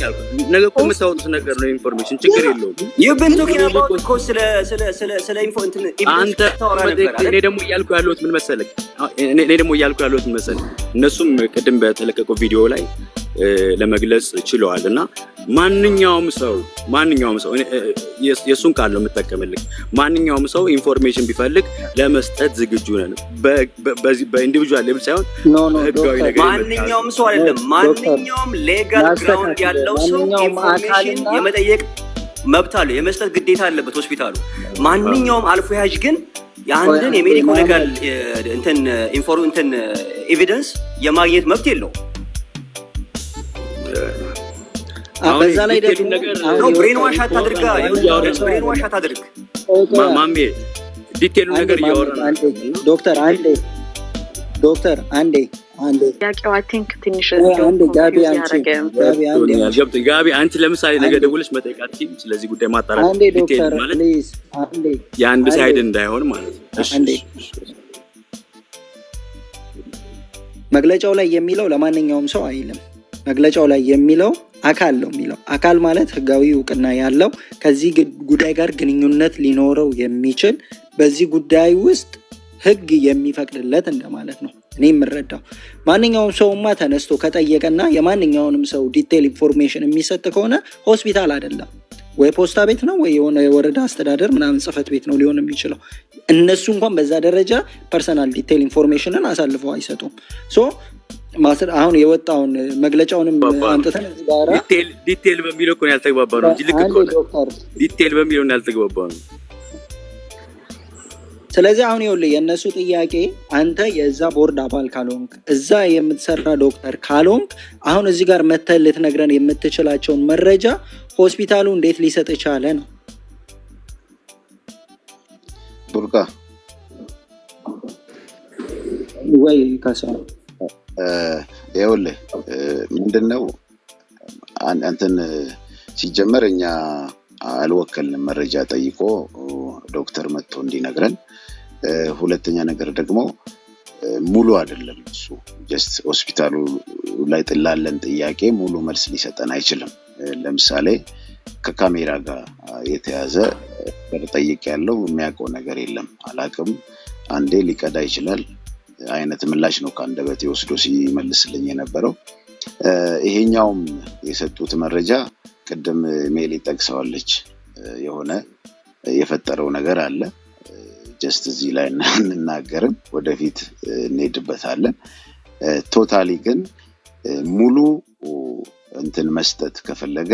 ነገር እኮ የምታወጡት ነገር ነው። ኢንፎርሜሽን ችግር የለውም። አንተ እኔ ደግሞ እያልኩ ያለሁት ምን መሰለህ? እነሱም ቅድም በተለቀቀው ቪዲዮ ላይ ለመግለጽ ችለዋል። እና ማንኛውም ሰው የሱን ቃል ነው የምጠቀምልህ። ማንኛውም ሰው ኢንፎርሜሽን ቢፈልግ ለመስጠት ዝግጁ ነን። በኢንዲቪጁዋል ሌብል ሳይሆን ህጋዊ ነገር ማንኛውም ሰው አይደለም። ማንኛውም ሌጋል ግራውንድ ያለው ሰው ኢንፎርሜሽን የመጠየቅ መብት አለው፣ የመስጠት ግዴታ አለበት ሆስፒታሉ። ማንኛውም አልፎ ያዥ ግን የአንድን የሜዲካል ሌጋል እንትን ኤቪደንስ የማግኘት መብት የለው። በዛ ላይ ደግሞ ብሬን ዋሽ አታድርግ። ማሜ ዲቴሉ ነገር እያወራን ዶክተር አንዴ ጥያቄው አይ ቲንክ ትንሽ ጋቢ አንቺ ለምሳሌ ነገር ደውለሽ መጠየቅ አትችይም። ስለዚህ ጉዳይ ማጣራት ዲቴል ማለት የአንድ ሳይድ እንዳይሆን ማለት ነው። መግለጫው ላይ የሚለው ለማንኛውም ሰው አይልም። መግለጫው ላይ የሚለው አካል ነው የሚለው። አካል ማለት ህጋዊ እውቅና ያለው ከዚህ ጉዳይ ጋር ግንኙነት ሊኖረው የሚችል በዚህ ጉዳይ ውስጥ ህግ የሚፈቅድለት እንደማለት ነው እኔ የምረዳው። ማንኛውም ሰውማ ተነስቶ ከጠየቀና የማንኛውንም ሰው ዲቴል ኢንፎርሜሽን የሚሰጥ ከሆነ ሆስፒታል አይደለም ወይ ፖስታ ቤት ነው ወይ የሆነ የወረዳ አስተዳደር ምናምን ጽህፈት ቤት ነው ሊሆን የሚችለው። እነሱ እንኳን በዛ ደረጃ ፐርሰናል ዲቴል ኢንፎርሜሽንን አሳልፈው አይሰጡም። ሶ ማስር አሁን የወጣውን መግለጫውንም አንተተን ጋራ ዲቴል በሚለው እኮ ነው ያልተግባባው ነው እንጂ ልክ እኮ ነው ዲቴል በሚለው ነው ያልተግባባው ነው። ስለዚህ አሁን ይኸውልህ የእነሱ ጥያቄ አንተ የዛ ቦርድ አባል ካልሆንክ እዛ የምትሰራ ዶክተር ካልሆንክ አሁን እዚህ ጋር መተህ ልትነግረን የምትችላቸውን መረጃ ሆስፒታሉ እንዴት ሊሰጥ ቻለ ነው። ቡርቃ ወይ ካሳው ይኸውልህ ምንድነው አንተን ሲጀመር እኛ አልወከልንም መረጃ ጠይቆ ዶክተር መጥቶ እንዲነግረን። ሁለተኛ ነገር ደግሞ ሙሉ አይደለም እሱ ጀስት ሆስፒታሉ ላይ ጥላለን ጥያቄ ሙሉ መልስ ሊሰጠን አይችልም። ለምሳሌ ከካሜራ ጋር የተያዘ በጠይቅ ያለው የሚያውቀው ነገር የለም አላቅም አንዴ ሊቀዳ ይችላል አይነት ምላሽ ነው ካንደበቴ ወስዶ ሲመልስልኝ የነበረው። ይሄኛውም የሰጡት መረጃ ቅድም ሜሊ ጠቅሰዋለች የሆነ የፈጠረው ነገር አለ ጀስት እዚህ ላይ እንናገርም ወደፊት እንሄድበታለን። ቶታሊ ግን ሙሉ እንትን መስጠት ከፈለገ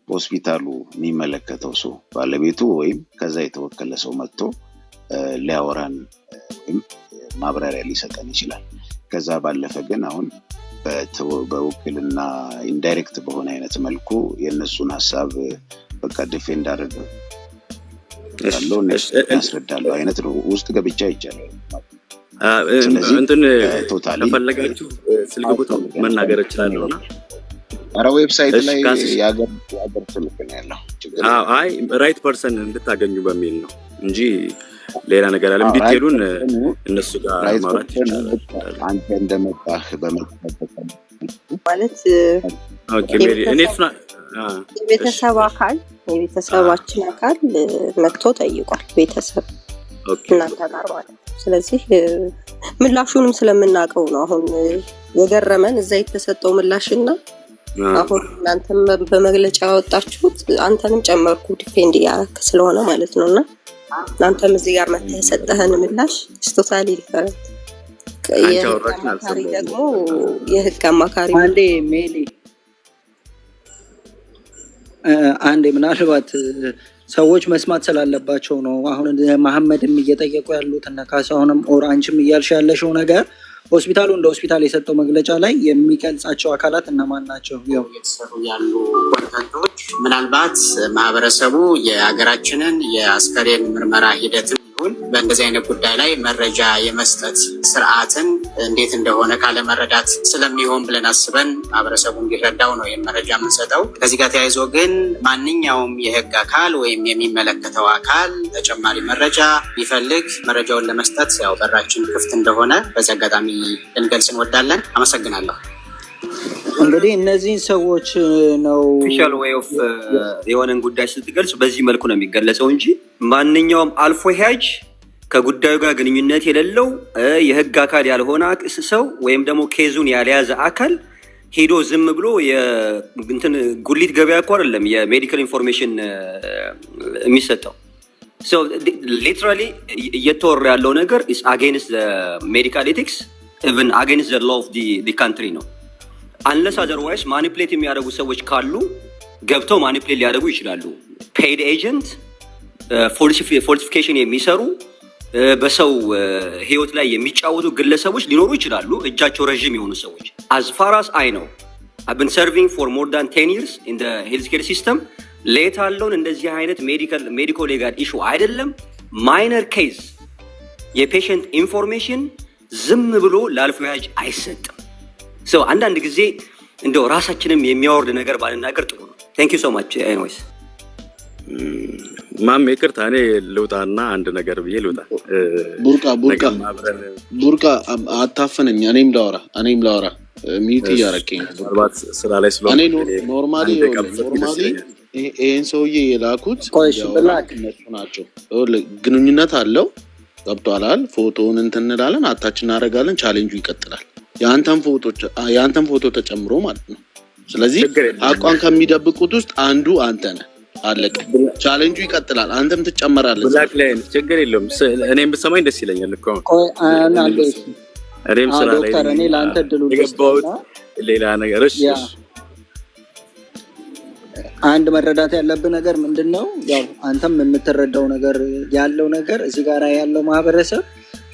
ሆስፒታሉ የሚመለከተው ሰው ባለቤቱ ወይም ከዛ የተወከለ ሰው መጥቶ ሊያወራን ወይም ማብራሪያ ሊሰጠን ይችላል። ከዛ ባለፈ ግን አሁን በውክልና ኢንዳይሬክት በሆነ አይነት መልኩ የነሱን ሐሳብ በቃ ዲፌንድ አድርገ ያለው ያስረዳሉ አይነት ነው ውስጥ ገብቻ ይቻላል። እንትን ተፈለጋችሁ ስልክ ቁጥር መናገር ይችላልና አራ ዌብሳይት ላይ ያገር ስልክ ነው ያለው። አይ ራይት ፐርሰን እንድታገኙ በሚል ነው እንጂ ሌላ ነገር አለም ዲቴሉን እነሱ ጋር ማውራት ይችላል። አንተ እንደመጣህ በመጠበቅ ማለት ኦኬ ሜሪ እኔስና የቤተሰባችን አካል መጥቶ ጠይቋል ቤተሰብ እናንተ ጋር ማለት ነው። ስለዚህ ምላሹንም ስለምናውቀው ነው አሁን የገረመን እዛ የተሰጠው ምላሽና አሁን እናንተም በመግለጫ ያወጣችሁት አንተንም ጨመርኩ ዲፌንድ ያደረክ ስለሆነ ማለት ነውና እናንተም እዚህ ጋር መጥተህ የሰጠህን ምላሽ ቶታሊ ዲፈረንት። ደግሞ የህግ አማካሪ አንዴ ሜሊ አንዴ ምናልባት ሰዎች መስማት ስላለባቸው ነው አሁን መሐመድም እየጠየቁ ያሉት እና ካሳሁንም ኦራንችም እያልሽ ያለሽው ነገር ሆስፒታሉ እንደ ሆስፒታል የሰጠው መግለጫ ላይ የሚገልጻቸው አካላት እነማን ናቸው? ያው እየተሰሩ ያሉ ኮንተንቶች ምናልባት ማህበረሰቡ የሀገራችንን የአስከሬን ምርመራ ሂደትን ይሁን በእንደዚህ አይነት ጉዳይ ላይ መረጃ የመስጠት ስርዓትን እንዴት እንደሆነ ካለመረዳት ስለሚሆን ብለን አስበን ማህበረሰቡ እንዲረዳው ነው የመረጃ የምንሰጠው። ከዚህ ጋር ተያይዞ ግን ማንኛውም የህግ አካል ወይም የሚመለከተው አካል ተጨማሪ መረጃ ቢፈልግ መረጃውን ለመስጠት ያው በራችን ክፍት እንደሆነ በዚህ አጋጣሚ ልንገልጽ እንወዳለን። አመሰግናለሁ። እንግዲህ እነዚህ ሰዎች ነው ኦፊሻል ዌይ ኦፍ የሆነን ጉዳይ ስትገልጽ በዚህ መልኩ ነው የሚገለጸው እንጂ ማንኛውም አልፎ ሄጅ ከጉዳዩ ጋር ግንኙነት የሌለው የህግ አካል ያልሆነ ሰው ወይም ደግሞ ኬዙን ያልያዘ አካል ሄዶ ዝም ብሎ እንትን ጉሊት ገበያ እኮ አይደለም የሜዲካል ኢንፎርሜሽን የሚሰጠው። So literally እየተወራ ያለው ነገር is against the medical ethics, even against the law of the country ነው። unless otherwise manipulate የሚያደርጉ ሰዎች ካሉ ገብተው manipulate ሊያደርጉ ይችላሉ። paid agent falsification የሚሰሩ በሰው ህይወት ላይ የሚጫወቱ ግለሰቦች ሊኖሩ ይችላሉ እጃቸው ረጅም የሆኑ ሰዎች። as far as I know I've been serving for more than 10 years in the healthcare system. ሌት አለውን እንደዚህ አይነት ሜዲኮ ሌጋል ኢሹ አይደለም ማይነር ኬዝ የፔሸንት ኢንፎርሜሽን ዝም ብሎ ላልፎ ያጅ አይሰጥም። ሶ አንዳንድ ጊዜ እንደው ራሳችንም የሚያወርድ ነገር ባልናገር ጥሩ ነው። ቴንክ ዩ ሶ ማች ኤኒዌይስ ማም ይቅርታ እኔ ልውጣና አንድ ነገር ብዬ ልውጣ። ቡርቃ አታፈነኝ እኔም ላወራ ሚዩት እያረከኝ ምናልባት ስራ ላይ ስለሆነ እኔ ኖርማሊ ይሄን ሰውዬ የላኩት እነሱ ናቸው። ግንኙነት አለው ገብቷል። ፎቶውን እንትን እንላለን አታች እናደርጋለን ቻሌንጁ ይቀጥላል። የአንተን ፎቶ ተጨምሮ ማለት ነው። ስለዚህ አቋም ከሚደብቁት ውስጥ አንዱ አንተ ነህ። አለቀ። ቻሌንጁ ይቀጥላል። አንተም ትጨመራለህ። ብላክ ላይ ችግር የለውም። እኔም ብሰማኝ ደስ ይለኛል እኮ እኔም ስራ ላይ ዶክተር እኔ ላንተ ድሉ የገባሁት ሌላ ነገር እሺ አንድ መረዳት ያለብህ ነገር ምንድነው ያው አንተም የምትረዳው ነገር ያለው ነገር እዚህ ጋር ያለው ማህበረሰብ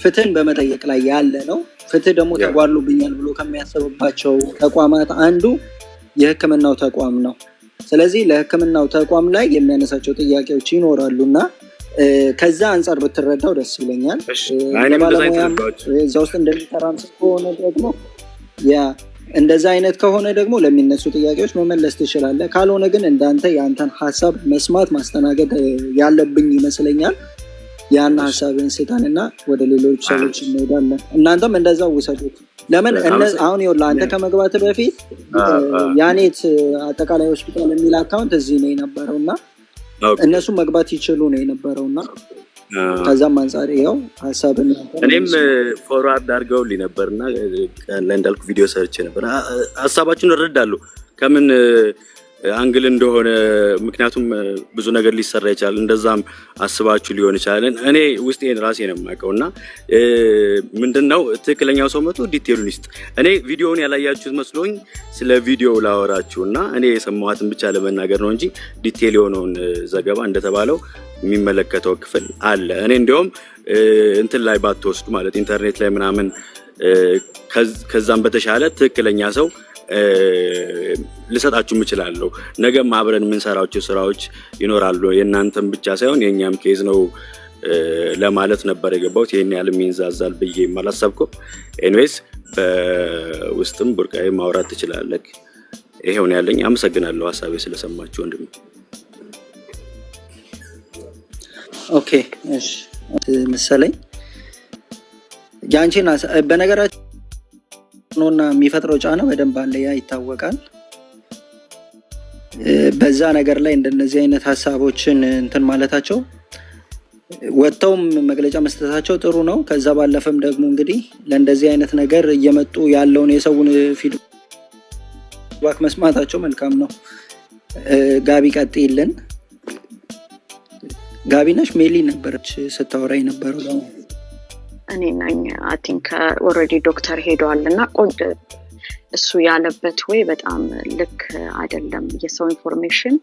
ፍትህን በመጠየቅ ላይ ያለ ነው ፍትህ ደግሞ ተጓድሎብኛል ብሎ ከሚያስብባቸው ተቋማት አንዱ የህክምናው ተቋም ነው ስለዚህ ለህክምናው ተቋም ላይ የሚያነሳቸው ጥያቄዎች ይኖራሉና ከዛ አንፃር ብትረዳው ደስ ይለኛል እዛ ውስጥ እንደሚሰራም ከሆነ ደግሞ እንደዛ አይነት ከሆነ ደግሞ ለሚነሱ ጥያቄዎች መመለስ ትችላለህ ካልሆነ ግን እንዳንተ ያንተን ሐሳብ መስማት ማስተናገድ ያለብኝ ይመስለኛል ያን ሐሳብን ስታንና ወደ ሌሎች ሰዎች እንሄዳለን እናንተም እንደዛው ወሰዱት ለምን አሁን ይኸውልህ አንተ ከመግባት በፊት ያኔት አጠቃላይ ሆስፒታል የሚል አካውንት እዚህ ነው የነበረውና እነሱ መግባት ይችላሉ ነው የነበረውና ከዛም አንፃር ያው ሐሳብና እኔም ፎርዋርድ አድርገውልኝ ነበርና ለእንዳልኩ ቪዲዮ ሰርች ነበር ሐሳባችሁን እረዳለሁ ከምን አንግል እንደሆነ ምክንያቱም ብዙ ነገር ሊሰራ ይችላል እንደዛም አስባችሁ ሊሆን ይችላል እኔ ውስጤን ራሴ ነው የማውቀውና ምንድነው ትክክለኛው ሰው መጥቶ ዲቴሉን ይስጥ እኔ ቪዲዮውን ያላያችሁት መስሎኝ ስለ ቪዲዮ ላወራችሁና እኔ የሰማሁትን ብቻ ለመናገር ነው እንጂ ዲቴል የሆነውን ዘገባ እንደተባለው የሚመለከተው ክፍል አለ እኔ እንደውም እንትን ላይ ባትወስዱ ማለት ኢንተርኔት ላይ ምናምን ከዛም በተሻለ ትክክለኛ ሰው ልሰጣችሁ እችላለሁ ነገም አብረን የምንሰራቸው ስራዎች ይኖራሉ የእናንተም ብቻ ሳይሆን የኛም ኬዝ ነው ለማለት ነበር የገባሁት ይሄን ያህል የሚንዛዛል ብዬ ማላሰብኩም ኤኒዌይስ በውስጥም ቡርቃዬ ማውራት ትችላለህ ይሄው ነው ያለኝ አመሰግናለሁ ሐሳቤ ስለሰማችሁ ወንድም ኦኬ እሺ መሰለኝ ያንቺና በነገራችን ነውና የሚፈጥረው ጫና በደንብ አለ ያ ይታወቃል በዛ ነገር ላይ እንደነዚህ አይነት ሐሳቦችን እንትን ማለታቸው ወጣውም መግለጫ መስጠታቸው ጥሩ ነው ከዛ ባለፈም ደግሞ እንግዲህ ለእንደዚህ አይነት ነገር እየመጡ ያለውን የሰውን ፊድባክ መስማታቸው መልካም ነው ጋቢ ቀጥይልን ጋቢነሽ ሜሊ ነበረች ስታወራ የነበረው እኔ ነኝ አይ ቲንክ ኦሬዲ ዶክተር ሄዷልና ቆንጆ እሱ ያለበት ወይ በጣም ልክ አይደለም የሰው ኢንፎርሜሽን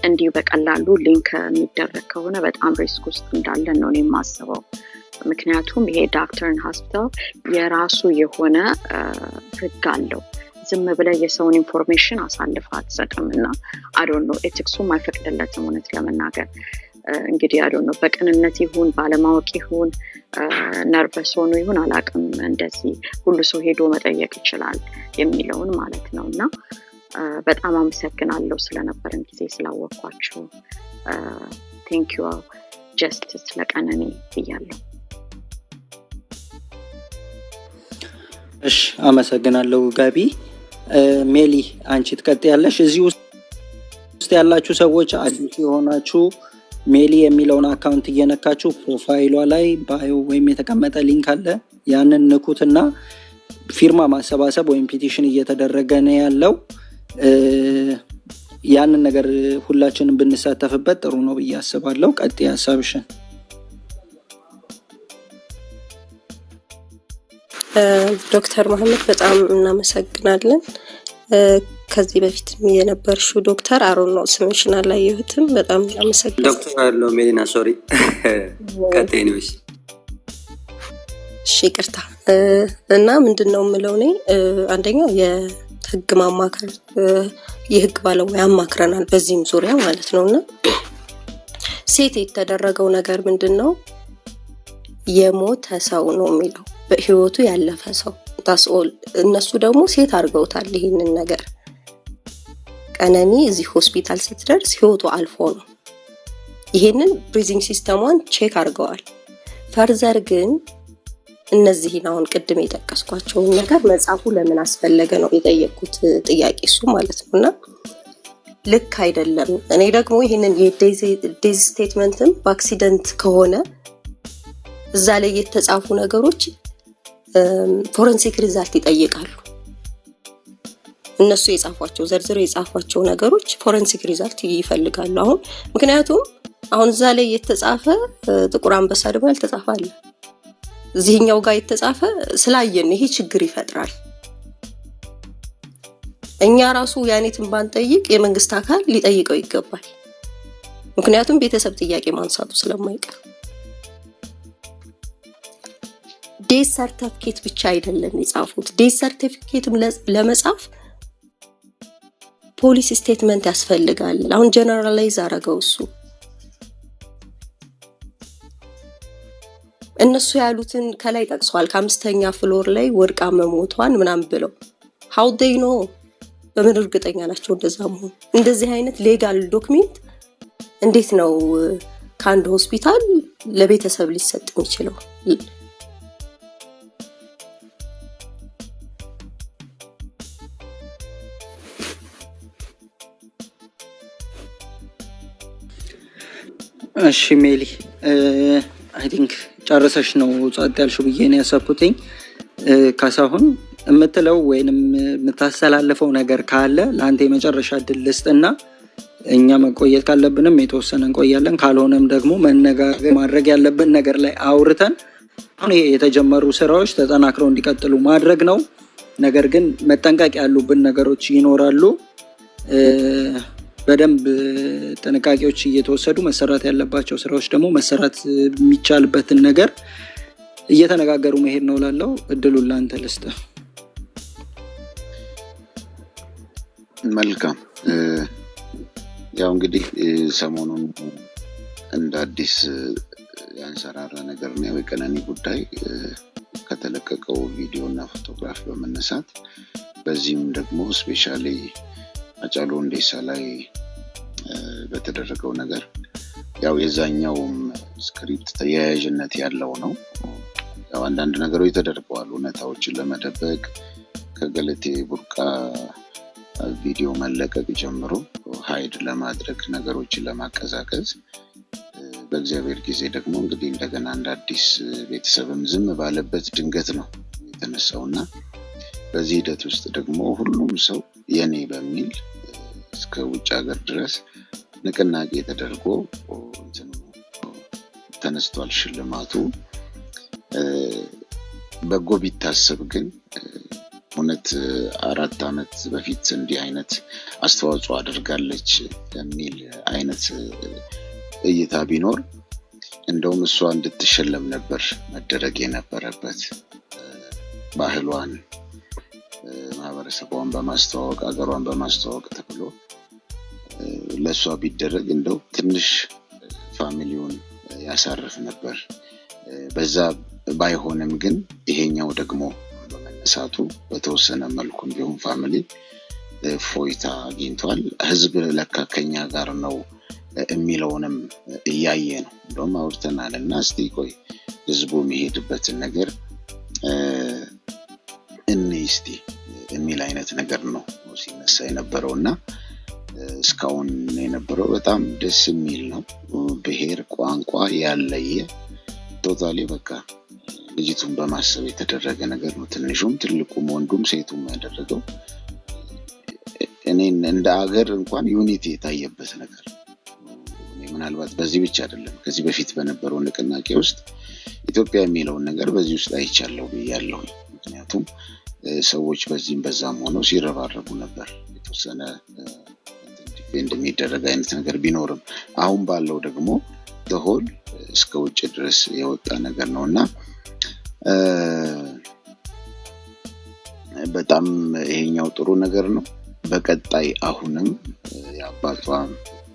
እንዲሁ በቀላሉ ሊንክ የሚደረግ ከሆነ በጣም ሪስክ ውስጥ እንዳለ ነው እኔ ማስበው ምክንያቱም ይሄ ዶክተርን ሆስፒታል የራሱ የሆነ ህግ አለው ዝም ብለህ የሰውን ኢንፎርሜሽን አሳልፈህ አትሰጥምና አይ ዶንት ኖ ኤቲክሱም አይፈቅድለትም እውነት ለመናገር እንግዲህ አይ ዶንት ኖ በቅንነት ይሁን ባለማወቅ ይሁን ነርቨስ ሆኖ ይሁን አላቅም እንደዚህ ሁሉ ሰው ሄዶ መጠየቅ ይችላል የሚለውን ማለት ነውና በጣም አመሰግናለሁ ስለነበረን ጊዜ ስላወቅኳችሁ ቴንክ ዩ ጀስቲስ ለቀነኒ ብያለሁ እሺ አመሰግናለሁ ጋቢ ሜሊ አንቺ ትቀጥያለሽ እዚህ ውስጥ ያላችሁ ሰዎች አዲስ የሆናችሁ ሜሊ የሚለውን አካውንት እየነካችሁ ፕሮፋይሏ ላይ ባዮ ወይም የተቀመጠ ሊንክ አለ ያንን ንኩትና ፊርማ ማሰባሰብ ወይም ፒቲሽን እየተደረገ ነው ያለው ያንን ነገር ሁላችንም ብንሳተፍበት ጥሩ ነው ብዬ አስባለሁ ቀጥይ ሐሳብሽን ዶክተር መሐመድ በጣም እናመሰግናለን ከዚህ በፊት የነበርሽው ዶክተር አሮን ነው ስምሽን አላየሁትም በጣም እናመሰግናለን ዶክተር ነው ሜሊና ሶሪ ቀጥይነሽ እሺ ይቅርታ እና ምንድነው የምለው እኔ አንደኛው የህግ ማማከር የህግ ባለሙያ አማክረናል በዚህም ዙሪያ ማለት ነውና ሴት የተደረገው ነገር ምንድነው የሞተ ሰው ነው የሚለው በህይወቱ ያለፈ ሰው ታስ ኦል እነሱ ደግሞ ሴት አድርገውታል ይሄንን ነገር ቀነኒ እዚህ ሆስፒታል ስትደርስ ህይወቱ አልፎ ነው ይሄንን ብሪዚንግ ሲስተሟን ቼክ አድርገዋል ፈርዘር ግን እነዚህን አሁን ቅድም የጠቀስኳቸው ነገር መጻፉ ለምን አስፈለገ ነው የጠየቁት ጥያቄ እሱ ማለት ነውና ልክ አይደለም እኔ ደግሞ ይሄንን የዴዝ ስቴትመንትም በአክሲደንት ከሆነ እዛ ላይ የተጻፉ ነገሮች ፎረንሲክ ሪዛልት ይጠይቃሉ እነሱ የጻፏቸው ዘርዝሮ የጻፏቸው ነገሮች ፎረንሲክ ሪዛልት ይፈልጋሉ አሁን ምክንያቱም አሁን እዛ ላይ የተጻፈ ጥቁር አንበሳ ደግሞ ያልተጻፈ አለ እዚህኛው ጋር የተጻፈ ስላየን ይሄ ችግር ይፈጥራል። እኛ ራሱ ያኔትን ባንጠይቅ የመንግስት አካል ሊጠይቀው ይገባል። ምክንያቱም ቤተሰብ ጥያቄ ማንሳቱ ስለማይቀር ዴት ሰርቲፊኬት ብቻ አይደለም የጻፉት። ዴት ሰርቲፊኬትም ለመጻፍ ፖሊስ ስቴትመንት ያስፈልጋል። አሁን ጀነራላይዝ አረገው እሱ እነሱ ያሉትን ከላይ ጠቅሷል። ከአምስተኛ ፍሎር ላይ ወድቃ መሞቷን ምናምን ብለው how they know በምን እርግጠኛ ናቸው እንደዛ መሆን? እንደዚህ አይነት ሌጋል ዶክመንት እንዴት ነው ከአንድ ሆስፒታል ለቤተሰብ ሊሰጥ የሚችለው? እሺ ሜሊ አይ ቲንክ ጨርሰሽ ነው ጻት ያልሽው ብዬ ነው ያሰብኩትኝ። ካሳሁን የምትለው ወይንም የምታስተላልፈው ነገር ካለ ለአንተ የመጨረሻ እድል ልስጥና እኛ መቆየት ካለብንም የተወሰነ እንቆያለን፣ ካልሆነም ደግሞ መነጋገር ማድረግ ያለብን ነገር ላይ አውርተን አሁን የተጀመሩ ስራዎች ተጠናክረው እንዲቀጥሉ ማድረግ ነው። ነገር ግን መጠንቀቅ ያሉብን ነገሮች ይኖራሉ። በደንብ ጥንቃቄዎች እየተወሰዱ መሰራት ያለባቸው ስራዎች ደግሞ መሰራት የሚቻልበትን ነገር እየተነጋገሩ መሄድ ነው ላለው እድሉን ላንተ ልስጥ። መልካም። ያው እንግዲህ ሰሞኑን እንደ አዲስ ያንሰራራ ነገር ነው የቀነኒ ጉዳይ ከተለቀቀው ቪዲዮ እና ፎቶግራፍ በመነሳት በዚህም ደግሞ ስፔሻሊ አጫሉ ሁንዴሳ ላይ በተደረገው ነገር ያው የዛኛውም ስክሪፕት ተያያዥነት ያለው ነው። ያው አንዳንድ ነገሮች ተደርገዋል እውነታዎችን ለመደበቅ ከገለቴ ቡርቃ ቪዲዮ መለቀቅ ጀምሮ ሃይድ ለማድረግ ነገሮችን ለማቀዛቀዝ በእግዚአብሔር ጊዜ ደግሞ እንግዲህ እንደገና እንደ አዲስ ቤተሰብም ዝም ባለበት ድንገት ነው የተነሳውና በዚህ ሂደት ውስጥ ደግሞ ሁሉም ሰው የኔ በሚል እስከ ውጭ ሀገር ድረስ ንቅናቄ ተደርጎ ተነስቷል። ሽልማቱ በጎ ቢታሰብ ግን እውነት 4 አመት በፊት እንዲህ አይነት አስተዋጽኦ አድርጋለች የሚል አይነት እይታ ቢኖር እንደውም እሷ እንድትሸለም ነበር መደረግ የነበረበት። ባህሏን ማህበረሰቧን በማስተዋወቅ አገሯን በማስተዋወቅ ተብሎ ለሷ ቢደረግ እንደው ትንሽ ፋሚሊውን ያሳርፍ ነበር። በዛ ባይሆንም ግን ይሄኛው ደግሞ በመነሳቱ በተወሰነ መልኩም ቢሆን ፋሚሊ ፎይታ አግኝቷል። ህዝብ ለካ ከኛ ጋር ነው የሚለውንም እያየ ነው። እንደውም አውርተናልና እስቲ ቆይ ህዝቡ የሚሄድበትን ነገር እስቲ የሚል አይነት ነገር ነው ሲነሳ የነበረውና እስካሁን የነበረው በጣም ደስ የሚል ነው። ብሔር ቋንቋ ያለየ ቶታሊ በቃ ልጅቱን በማሰብ የተደረገ ነገር ነው። ትንሹም ትልቁም ወንዱም ሴቱም ያደረገው እኔ እንደ ሀገር እንኳን ዩኒቲ የታየበት ነገር ምናልባት በዚህ ብቻ አይደለም ከዚህ በፊት በነበረው ንቅናቄ ውስጥ ኢትዮጵያ የሚለውን ነገር በዚህ ውስጥ አይቻለው ብያለሁ። ምክንያቱም ሰዎች በዚህም በዛም ሆነው ሲረባረቡ ነበር የተወሰነ ዲፌንድ የሚደረግ አይነት ነገር ቢኖርም አሁን ባለው ደግሞ ደሆል እስከ ውጭ ድረስ የወጣ ነገር ነውና በጣም ይሄኛው ጥሩ ነገር ነው። በቀጣይ አሁንም የአባቷ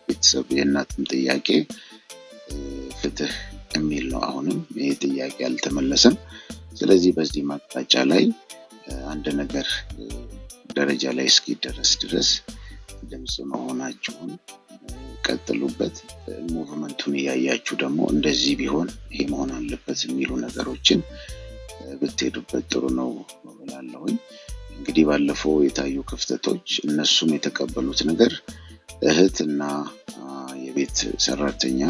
ቤተሰብ የእናትም ጥያቄ ፍትህ የሚል ነው። አሁንም ይሄ ጥያቄ አልተመለሰም። ስለዚህ በዚህ ማቅጣጫ ላይ አንድ ነገር ደረጃ ላይ እስኪደረስ ድረስ ድምጽ መሆናችሁን ቀጥሉበት። ሙቭመንቱን ያያችሁ ደግሞ እንደዚህ ቢሆን ይሄ መሆን አለበት የሚሉ ነገሮችን ብትሄዱበት ጥሩ ነው ብላለሁኝ። እንግዲህ ባለፈው የታዩ ክፍተቶች እነሱም የተቀበሉት ነገር እህትና የቤት ሰራተኛ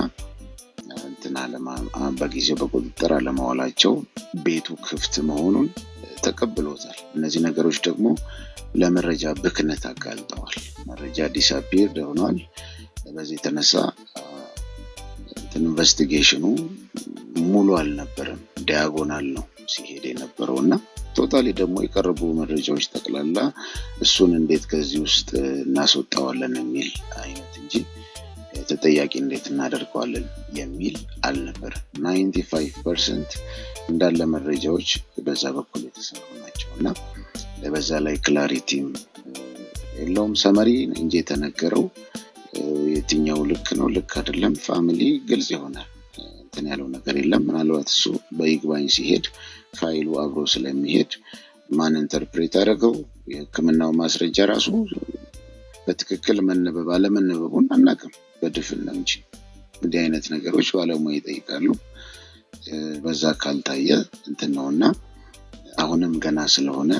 በጊዜው በቁጥጥር አለማዋላቸው ቤቱ ክፍት መሆኑን ተቀብሎታል። እነዚህ ነገሮች ደግሞ ለመረጃ ብክነት አጋልጠዋል። መረጃ ዲስአፒር ሆኗል። በዚህ የተነሳ ኢንቨስቲጌሽኑ ሙሉ አልነበረም፣ ዲያጎናል ነው ሲሄድ የነበረውና ቶታሊ ደግሞ የቀረቡ መረጃዎች ጠቅላላ እሱን እንዴት ከዚህ ውስጥ እናስወጣዋለን የሚል አይነት እንጂ ተጠያቂ እንዴት እናደርገዋለን የሚል አልነበር። 95% እንዳለ መረጃዎች በዛ በኩል የተሰሩ ናቸውና በዛ ላይ ክላሪቲም የለውም። ሰመሪ እንጂ የተነገረው የትኛው ልክ ነው ልክ አይደለም ፋሚሊ ግልጽ ይሆናል እንትን ያለው ነገር የለም። ምናልባት እሱ በይግባኝ ሲሄድ ፋይሉ አብሮ ስለሚሄድ ማን ኢንተርፕሬት አደረገው የሕክምናው ማስረጃ ራሱ በትክክል መነበብ አለመነበቡን አናውቅም፣ በድፍን ነው እንጂ እንዲህ አይነት ነገሮች ባለሙያ ይጠይቃሉ። በዛ ካልታየ እንትን ነውና አሁንም ገና ስለሆነ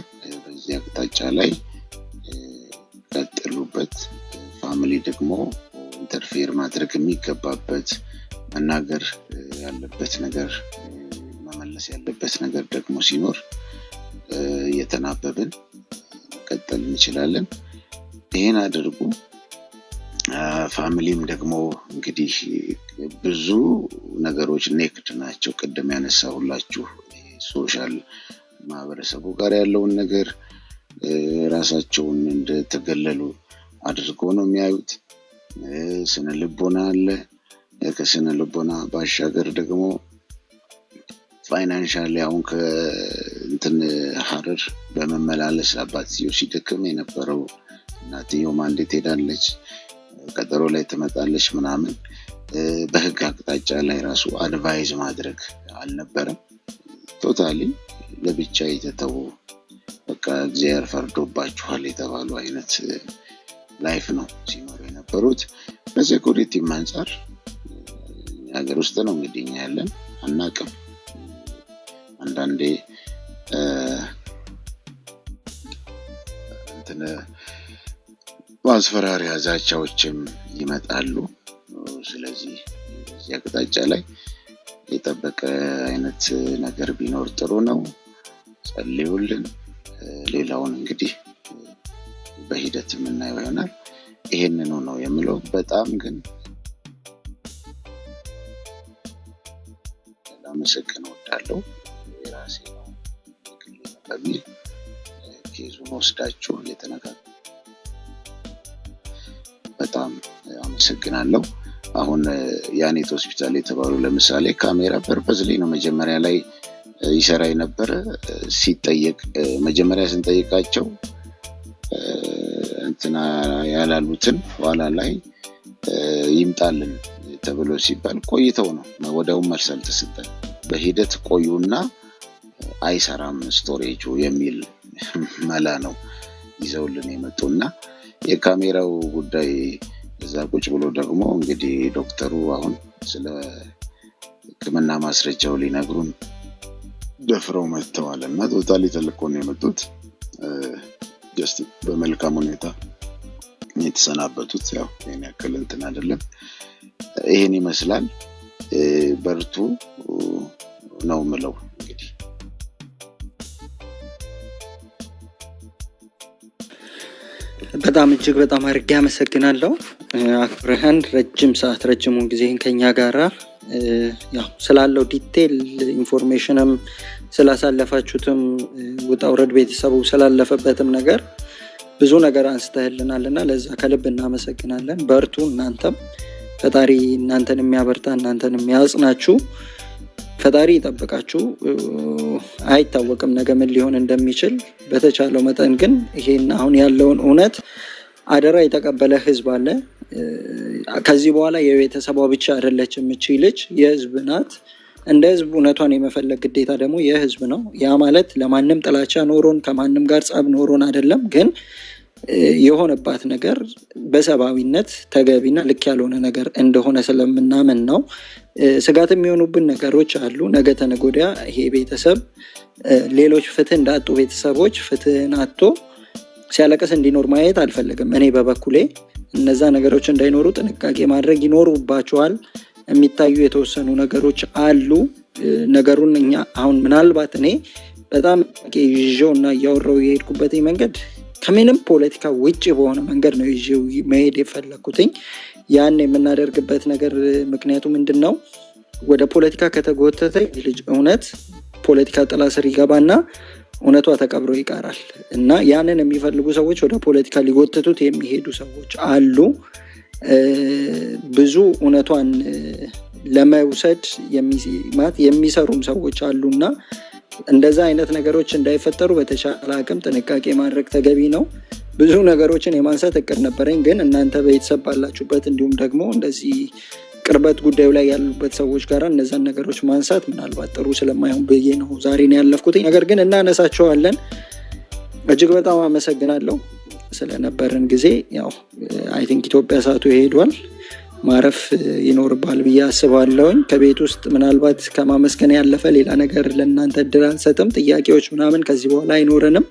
በዚህ አቅጣጫ ላይ ቀጥሉበት። ፋሚሊ ደግሞ ኢንተርፌር ማድረግ የሚገባበት መናገር ያለበት ነገር መመለስ ያለበት ነገር ደግሞ ሲኖር እየተናበብን መቀጠል እንችላለን። ይሄን አድርጉ። ፋሚሊም ደግሞ እንግዲህ ብዙ ነገሮች ኔክድ ናቸው። ቅድም ያነሳሁላችሁ ሶሻል ማህበረሰቡ ጋር ያለውን ነገር ራሳቸውን እንደተገለሉ አድርገው ነው የሚያዩት። ስነ ልቦና አለ። ከስነ ልቦና ባሻገር ደግሞ ፋይናንሻሊ አሁን ከእንትን ሀረር በመመላለስ አባትየው ሲደክም የነበረው እናትየው ማንዴት ሄዳለች፣ ቀጠሮ ላይ ትመጣለች ምናምን በህግ አቅጣጫ ላይ ራሱ አድቫይዝ ማድረግ አልነበረም። ቶታሊ ለብቻ የተተው በቃ እግዚአብሔር ፈርዶባችኋል የተባሉ አይነት ላይፍ ነው ሲኖሩ የነበሩት። በሴኩሪቲ አንፃር ሀገር ውስጥ ነው እንግዲህ ያለን አናውቅም። አንዳንዴ እንትን ማስፈራሪያ ዛቻዎችም ይመጣሉ። ስለዚህ በዚህ አቅጣጫ ላይ የጠበቀ አይነት ነገር ቢኖር ጥሩ ነው። ጸልዩልን። ሌላውን እንግዲህ በሂደት የምናየው ይሆናል። ይሄንን ነው የምለው። በጣም ግን ላመሰግን እወዳለሁ። የራሴ ነው በሚል ኬዙን ወስዳችሁ እየተነጋገርን በጣም አመሰግናለሁ። አሁን ያኔት ሆስፒታል የተባሉ ለምሳሌ ካሜራ ፐርፐዝሊ ነው መጀመሪያ ላይ ይሰራ የነበረ። ሲጠየቅ መጀመሪያ ስንጠይቃቸው እንትና ያላሉትን ኋላ ላይ ይምጣልን ተብሎ ሲባል ቆይተው ነው ወዲያው መልስ አልተሰጠም። በሂደት ቆዩና አይሰራም ስቶሬጁ የሚል መላ ነው ይዘውልን የመጡና የካሜራው ጉዳይ እዛ ቁጭ ብሎ ደግሞ እንግዲህ ዶክተሩ አሁን ስለ ሕክምና ማስረጃው ሊነግሩን ደፍረው መጥተዋልና ቶታሊ ተልኮ ነው የመጡት። ጀስት በመልካም ሁኔታ የተሰናበቱት። ያው የኔ ያክል እንትን አይደለም። ይሄን ይመስላል። በርቱ ነው ምለው። እንግዲህ በጣም እጅግ በጣም አድርጌ አመሰግናለሁ። አክብረህን ረጅም ሰዓት ረጅሙን ጊዜህን ከኛ ጋራ ያው ስላለው ዲቴል ኢንፎርሜሽንም ስላሳለፋችሁትም ውጣ ውረድ ቤተሰቡ ስላለፈበትም ነገር ብዙ ነገር አንስተህልናልና ለዛ ከልብ እናመሰግናለን። በርቱ። እናንተም ፈጣሪ እናንተን የሚያበርታ እናንተን የሚያጽናችሁ ፈጣሪ ይጠብቃችሁ። አይታወቅም ነገ ምን ሊሆን እንደሚችል። በተቻለው መጠን ግን ይሄን አሁን ያለውን እውነት አደራ የተቀበለ ህዝብ አለ። ከዚህ በኋላ የቤተሰቧ ብቻ አይደለችም እቺ ልጅ፣ የህዝብ ናት። እንደ ህዝብ እውነቷን የመፈለግ ግዴታ ደግሞ የህዝብ ነው። ያ ማለት ለማንም ጥላቻ ኖሮን ከማንም ጋር ጸብ ኖሮን አይደለም። ግን የሆነባት ነገር በሰባዊነት ተገቢና ልክ ያልሆነ ነገር እንደሆነ ስለምናምን ነው። ስጋት የሚሆኑብን ነገሮች አሉ። ነገ ተነገ ወዲያ ይሄ ቤተሰብ ሌሎች ፍትህ እንዳጡ ቤተሰቦች ፍትህን አጥቶ ሲያለቅስ እንዲኖር ማየት አልፈልግም። እኔ በበኩሌ እነዛ ነገሮች እንዳይኖሩ ጥንቃቄ ማድረግ ይኖርባቸዋል። የሚታዩ የተወሰኑ ነገሮች አሉ። ነገሩን እኛ አሁን ምናልባት እኔ በጣም ይዤው እና እያወራው የሄድኩበት መንገድ ከምንም ፖለቲካ ውጪ በሆነ መንገድ ነው ይዤው መሄድ የፈለኩትኝ። ያን የምናደርግበት ነገር ምክንያቱ ምንድነው? ወደ ፖለቲካ ከተጎተተ ልጅ እውነት ፖለቲካ ጥላ ስር ይገባና እውነቷ ተቀብሮ ይቀራል እና ያንን የሚፈልጉ ሰዎች ወደ ፖለቲካ ሊጎተቱት የሚሄዱ ሰዎች አሉ። ብዙ እውነቷን ለመውሰድ የሚሰሩም ሰዎች አሉና እንደዛ አይነት ነገሮች እንዳይፈጠሩ በተሻለ አቅም ጥንቃቄ ማድረግ ተገቢ ነው። ብዙ ነገሮችን የማንሳት እቅድ ነበረኝ፣ ግን እናንተ ቤተሰብ ባላችሁበት እንዲሁም ደግሞ እንደዚህ ቅርበት ጉዳዩ ላይ ያሉበት ሰዎች ጋር እነዛን ነገሮች ማንሳት ምናልባት ጥሩ ስለማይሆን ብዬ ነው ዛሬ ነው ያለፍኩት። ነገር ግን እናነሳቸዋለን። እጅግ በጣም አመሰግናለሁ ስለነበረን ጊዜ። ያው አይ ቲንክ ኢትዮጵያ ሰዓቱ ሄዷል፣ ማረፍ ይኖርባል ብዬ አስባለሁኝ። ከቤት ውስጥ ምናልባት ከማመስገን ያለፈ ሌላ ነገር ለእናንተ እድል አልሰጥም። ጥያቄዎች ምናምን ከዚህ በኋላ አይኖረንም።